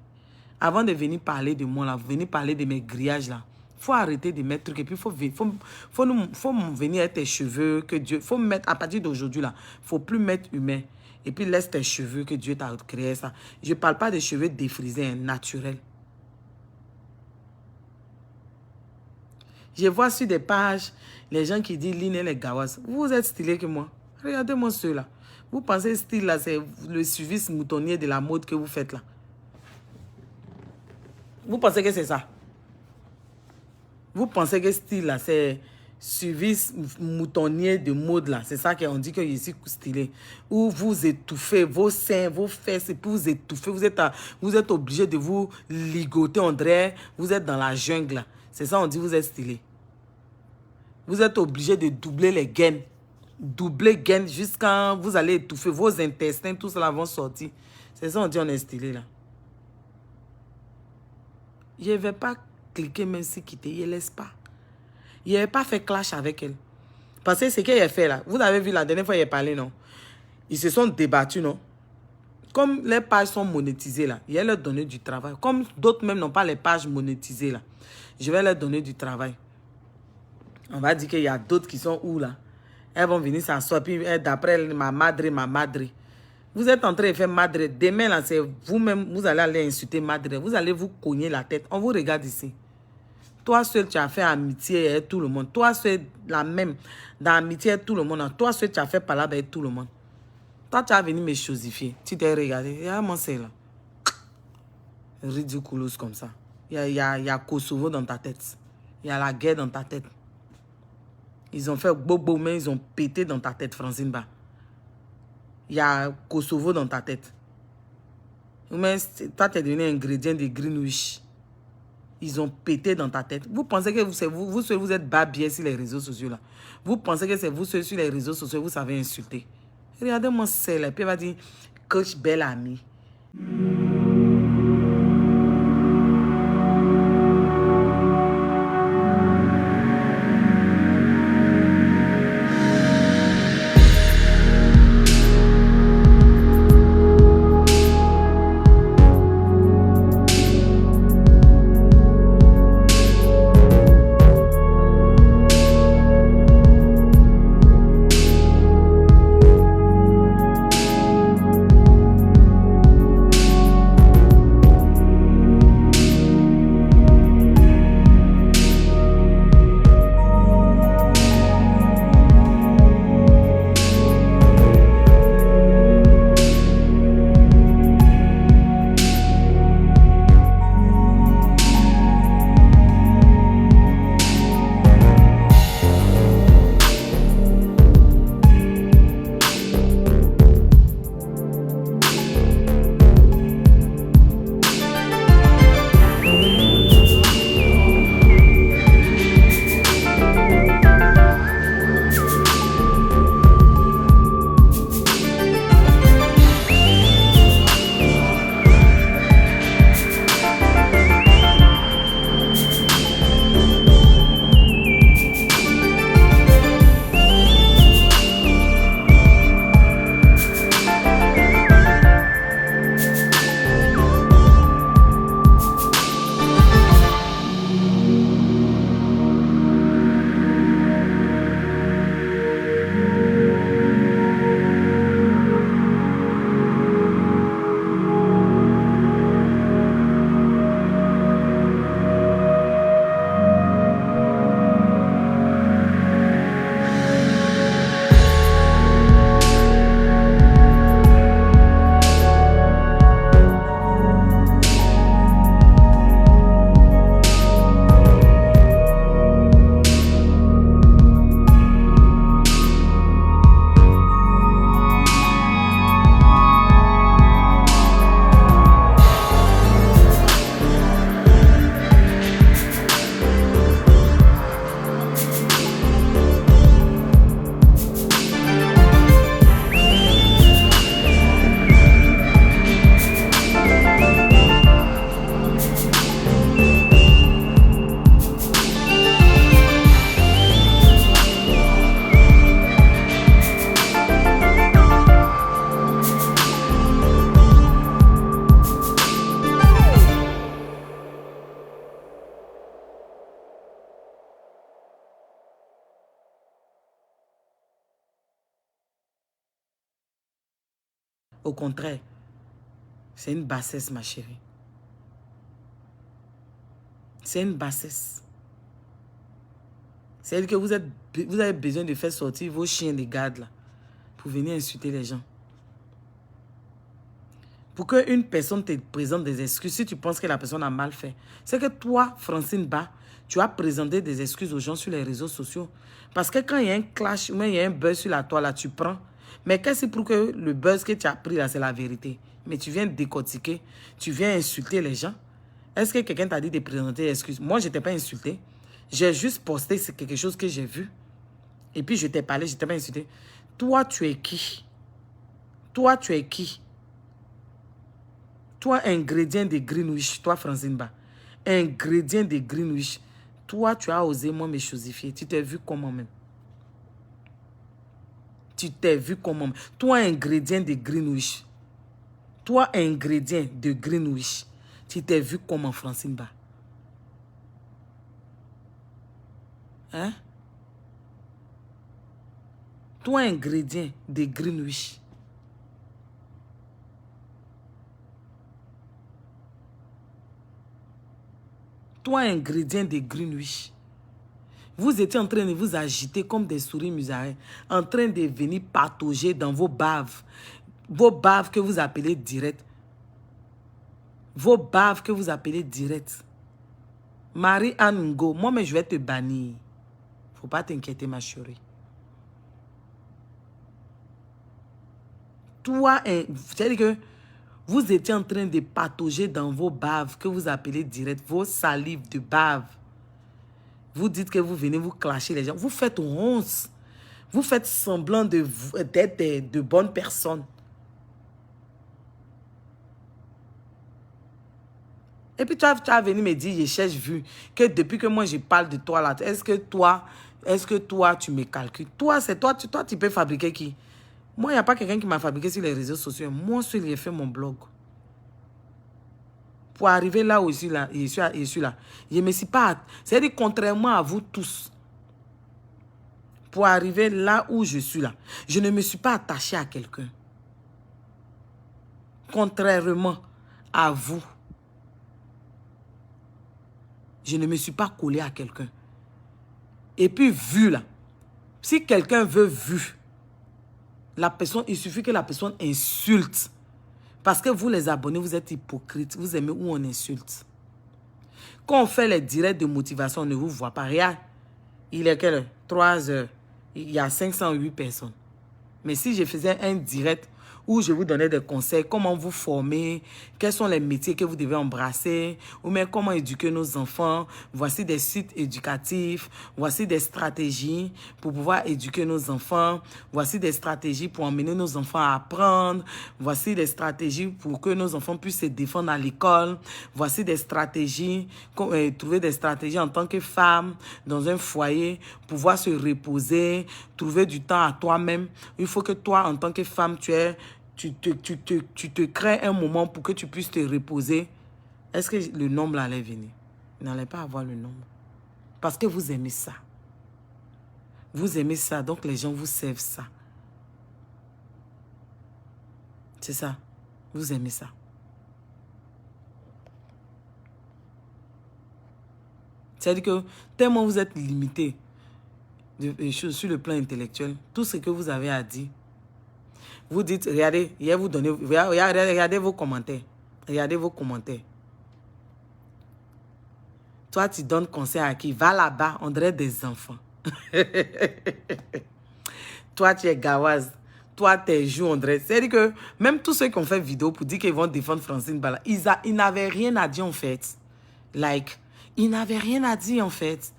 Avant de venir parler de moi là, venir parler de mes grillages là, il faut arrêter de mettre trucs et puis il faut venir avec tes cheveux que Dieu, faut mettre à partir d'aujourd'hui là, il ne faut plus mettre humain. Et puis laisse tes cheveux que Dieu t'a créé ça. Je ne parle pas de cheveux défrisés, hein, naturels. Je vois sur des pages les gens qui disent Lynn et les Gawas. Vous êtes stylé que moi. Regardez-moi ceux-là. Vous pensez style là, c'est le service moutonnier de la mode que vous faites là. Vous pensez que c'est ça? Vous pensez que style là, c'est service moutonnier de mode là. C'est ça qu'on dit que je suis stylé. Où vous étouffez vos seins, vos fesses, et puis vous étouffez. Vous êtes obligé de vous ligoter, on dirait. Vous êtes dans la jungle là. C'est ça, on dit vous êtes stylé. Vous êtes obligé de doubler les gaines. Doubler gaines jusqu'à vous allez étouffer. Vos intestins, tout cela vont sortir. C'est ça, on dit on est stylé là. Je ne vais pas cliquer même si quitter. Je ne laisse pas. Je n'ai pas fait clash avec elle. Parce que ce qu'elle a fait là, vous avez vu la dernière fois il a parlé, non? Ils se sont débattus, non? Comme les pages sont monétisées là, il va leur donner du travail. Comme d'autres même n'ont pas les pages monétisées là, je vais leur donner du travail. On va dire qu'il y a d'autres qui sont où là? Elles vont venir s'asseoir, puis d'après ma madre. Vous êtes en train de faire madre. Demain là, c'est vous-même, vous allez aller insulter madre. Vous allez vous cogner la tête. On vous regarde ici. Toi seul, tu as fait amitié avec tout le monde. Toi seul, la même, dans amitié avec tout le monde. Toi seul, tu as fait palabre avec tout le monde. Toi, tu as venu me chosifier. Tu t'es regardé. Il y a mon c'est là. Ridiculous comme ça. Il y a Kosovo dans ta tête. Il y a la guerre dans ta tête. Ils ont fait bobo, mais ils ont pété dans ta tête, Francine Ba. Il y a Kosovo dans ta tête. Mais toi, tu es devenu ingrédient de Greenwich. Ils ont pété dans ta tête. Vous pensez que vous êtes babier sur les réseaux sociaux là. Vous pensez que c'est vous sur les réseaux sociaux, vous savez insulter. Regardez-moi celle-là. Puis elle va dire, coach belle amie. Au contraire, c'est une bassesse, ma chérie. C'est une bassesse. C'est-à-dire que vous avez besoin de faire sortir vos chiens de garde là, pour venir insulter les gens. Pour qu'une personne te présente des excuses, si tu penses que la personne a mal fait, c'est que toi, Francine Ba, tu as présenté des excuses aux gens sur les réseaux sociaux. Parce que quand il y a un clash, ou il y a un buzz sur la toile, là, tu prends. Mais qu'est-ce pour que le buzz que tu as pris là, c'est la vérité? Mais tu viens décortiquer, tu viens insulter les gens. Est-ce que quelqu'un t'a dit de présenter des excuses? Moi, je ne t'ai pas insulté. J'ai juste posté c'est quelque chose que j'ai vu. Et puis, je t'ai parlé, je ne t'ai pas insulté. Toi, tu es qui? Toi, tu es qui? Toi, ingrédient de Greenwich, toi, Francine Ba, ingrédient de Greenwich, toi, tu as osé moi me chosifier. Tu t'es vu comment même? Tu t'es vu comment même? Toi, ingrédient de Greenwich, toi, ingrédient de Greenwich, tu t'es vu comment, Francine Ba? Hein? Toi, ingrédient de Greenwich. Toi, ingrédient de Greenwich. Vous étiez en train de vous agiter comme des souris musaraies, en train de venir patauger dans vos baves. Vos baves que vous appelez directes. Vos baves que vous appelez directes. Marie-Anne Ngo, moi, mais je vais te bannir. Faut pas t'inquiéter, ma chérie. Toi, c'est-à-dire que vous étiez en train de patauger dans vos baves que vous appelez directes, vos salives de bave. Vous dites que vous venez vous clasher les gens. Vous faites honte. Vous faites semblant d'être de bonnes personnes. Et puis tu vas venir me dire, je cherche vu, que depuis que moi je parle de toi là, est-ce que toi tu me calcules? Toi, c'est toi, tu peux fabriquer qui? Moi, il n'y a pas quelqu'un qui m'a fabriqué sur les réseaux sociaux. Moi, seul, j'ai fait mon blog. Pour arriver là où je suis là, je ne me suis pas... C'est-à-dire, contrairement à vous tous, pour arriver là où je suis là, je ne me suis pas attaché à quelqu'un. Contrairement à vous, je ne me suis pas collé à quelqu'un. Et puis, vu là, si quelqu'un veut vu, la personne, il suffit que la personne insulte. Parce que vous, les abonnés, vous êtes hypocrites. Vous aimez où on insulte. Quand on fait les directs de motivation, on ne vous voit pas. Regarde, il est quelle heure? 3 heures. Il y a 508 personnes. Mais si je faisais un direct où je vous donnais des conseils, comment vous former, quels sont les métiers que vous devez embrasser, ou même comment éduquer nos enfants, voici des sites éducatifs, voici des stratégies pour pouvoir éduquer nos enfants, voici des stratégies pour emmener nos enfants à apprendre, voici des stratégies pour que nos enfants puissent se défendre à l'école, voici des stratégies, trouver des stratégies en tant que femme dans un foyer, pouvoir se reposer, trouver du temps à toi-même. Il faut que toi, en tant que femme, tu te crées un moment pour que tu puisses te reposer. Est-ce que le nombre allait venir? Il n'allait pas avoir le nombre. Parce que vous aimez ça. Vous aimez ça, donc les gens vous servent ça. C'est ça. Vous aimez ça. C'est-à-dire que tellement vous êtes limité sur le plan intellectuel, tout ce que vous avez à dire, vous dites, regardez, regardez vos commentaires. Regardez vos commentaires. Toi, tu donnes conseil à qui? Va là-bas, on dirait des enfants. Toi, tu es gawaz. Toi, tu joues, on dirait. C'est-à-dire que même tous ceux qui ont fait vidéo pour dire qu'ils vont défendre Francine Bala, ils n'avaient rien à dire en fait. Like, ils n'avaient rien à dire en fait.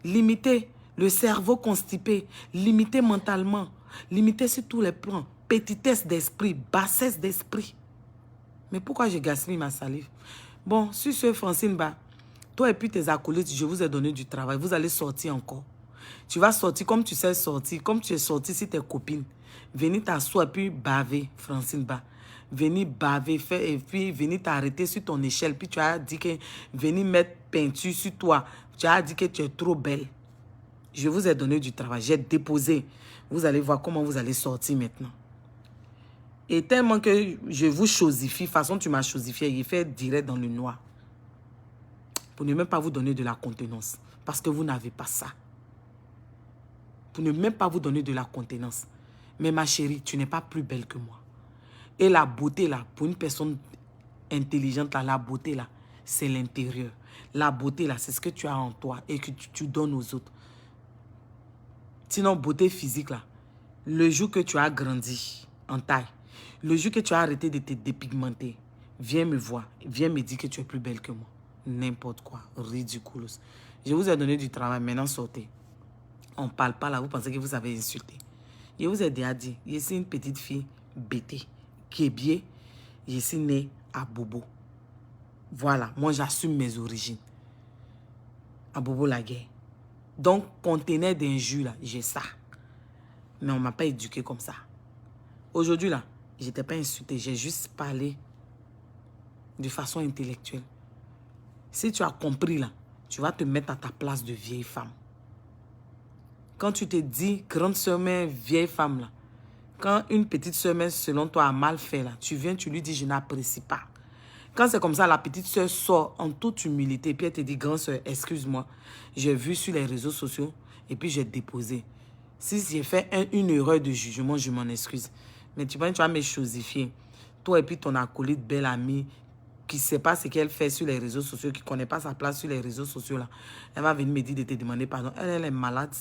Limité, le cerveau constipé, limité mentalement, limité sur tous les plans. Petitesse d'esprit, bassesse d'esprit. Mais pourquoi je gaspille ma salive? Bon, sur ce, Francine Ba, toi et puis tes acolytes, je vous ai donné du travail. Vous allez sortir encore. Tu vas sortir comme tu sais sortir, comme tu es sorti si tes copines. Venez t'asseoir et puis baver, Francine Ba. Venez baver, et puis venez t'arrêter sur ton échelle. Puis tu as dit que venez mettre peinture sur toi. Tu as dit que tu es trop belle. Je vous ai donné du travail. J'ai déposé. Vous allez voir comment vous allez sortir maintenant. Et tellement que je vous chosifie, façon tu m'as chosifié, il fait direct dans le noir. Pour ne même pas vous donner de la contenance. Parce que vous n'avez pas ça. Pour ne même pas vous donner de la contenance. Mais ma chérie, tu n'es pas plus belle que moi. Et la beauté là, pour une personne intelligente là, la beauté là, c'est l'intérieur. La beauté là, c'est ce que tu as en toi et que tu donnes aux autres. Sinon, beauté physique là, le jour que tu as grandi en taille, le jour que tu as arrêté de te dépigmenter, viens me voir, viens me dire que tu es plus belle que moi. N'importe quoi, ridicule. Je vous ai donné du travail, maintenant sortez. On ne parle pas là, vous pensez que vous avez insulté. Je vous ai déjà dit, je suis une petite fille bêtée, qui est bien, je suis née à Bobo. Voilà, moi j'assume mes origines. À Bobo la guerre. Donc, conteneur d'injures, là, j'ai ça. Mais on ne m'a pas éduqué comme ça. Aujourd'hui, là, je n'étais pas insulté, j'ai juste parlé de façon intellectuelle. Si tu as compris, là, tu vas te mettre à ta place de vieille femme. Quand tu te dis, grande sœur, mais vieille femme, là, quand une petite sœur, selon toi, a mal fait, là, tu viens, tu lui dis, je n'apprécie pas. Quand c'est comme ça, la petite sœur sort en toute humilité, puis elle te dit, grande sœur, excuse-moi, j'ai vu sur les réseaux sociaux, et puis j'ai déposé. Si j'ai fait une erreur de jugement, je m'en excuse. Mais tu vas me chosifier. Toi et puis ton acolyte, belle amie, qui ne sait pas ce qu'elle fait sur les réseaux sociaux, qui ne connaît pas sa place sur les réseaux sociaux, là, elle va venir me dire de te demander pardon. Elle est malade.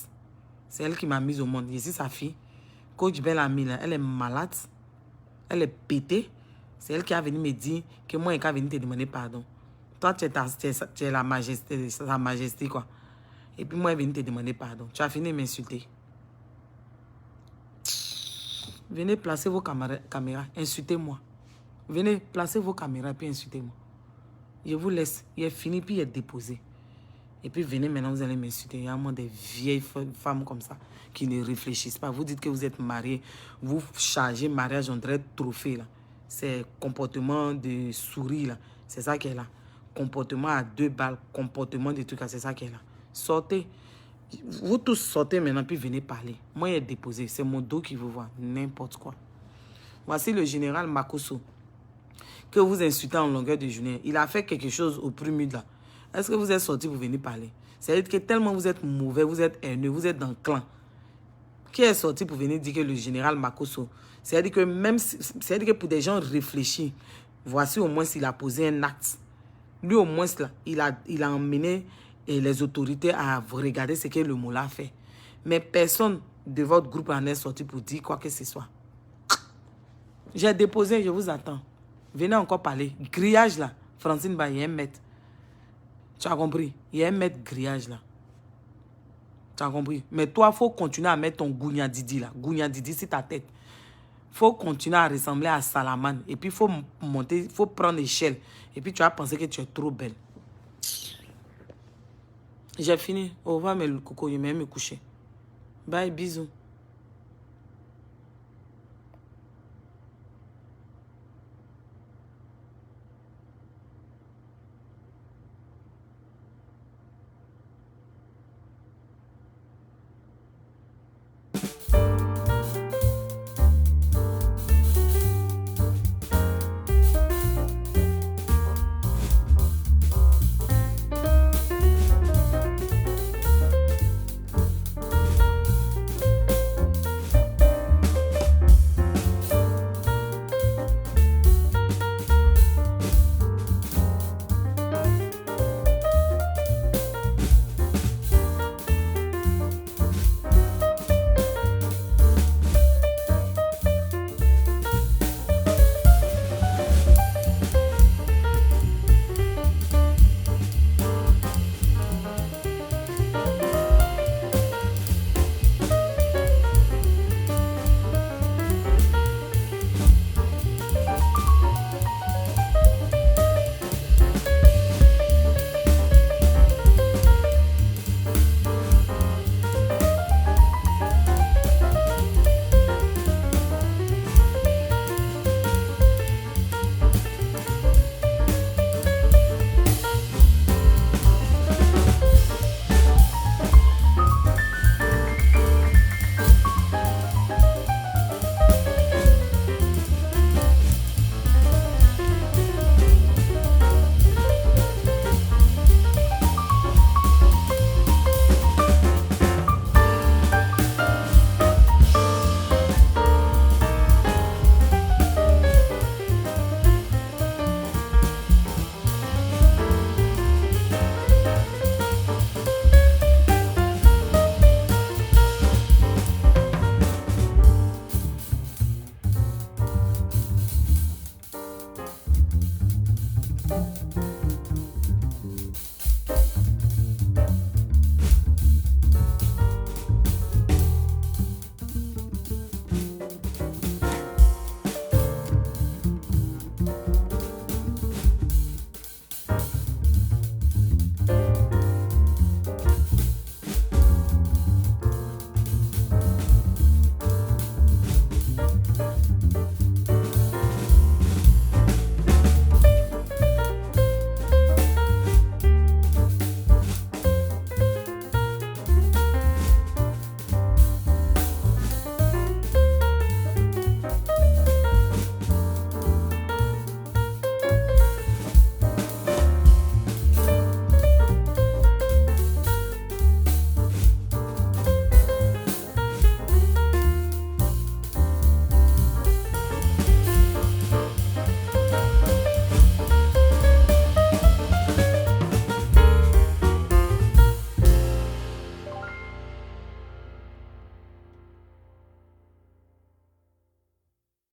C'est elle qui m'a mise au monde. Je suis sa fille. Coach belle amie, là, elle est malade. Elle est pétée. C'est elle qui a venu me dire que moi, elle a venu te demander pardon. Toi, tu es la majesté, sa majesté, quoi. Et puis moi, elle est venue te demander pardon. Tu as fini de m'insulter. Venez placer vos caméras, insultez-moi. Venez placer vos caméras et puis insultez-moi. Je vous laisse. Il est fini puis il est déposé. Et puis venez maintenant, vous allez m'insulter. Il y a moins des vieilles femmes comme ça qui ne réfléchissent pas. Vous dites que vous êtes mariés, vous chargez mariage en vrai trophée là. C'est comportement de souris là. C'est ça qu'elle a. Comportement à 2 balles, comportement de trucs là, c'est ça qu'elle a. Sortez. Vous tous sortez maintenant puis venez parler. Moi, il est déposé. C'est mon dos qui vous voit. N'importe quoi. Voici le général Makosso que vous insultez en longueur de journée. Il a fait quelque chose au premier là. Est-ce que vous êtes sorti pour venir parler? C'est-à-dire que tellement vous êtes mauvais, vous êtes haineux, vous êtes dans le clan. Qui est sorti pour venir dire que le général Makosso? C'est-à-dire que même, c'est-à-dire que pour des gens réfléchis, voici au moins s'il a posé un acte. Lui au moins là, il a emmené les autorités à regarder ce que le Mola a fait. Mais personne de votre groupe en est sorti pour dire quoi que ce soit. J'ai déposé, je vous attends. Venez encore parler. Grillage là, Francine il y a un mètre. Tu as compris? Il y a un mètre grillage là. Tu as compris? Mais toi, il faut continuer à mettre ton Gounia Didi là. Gounia Didi, c'est ta tête. Il faut continuer à ressembler à Salaman. Et puis, il faut monter, il faut prendre l'échelle. Et puis, tu vas penser que tu es trop belle. J'ai fini. Au revoir, mes coco. Je vais me coucher. Bye, bisous.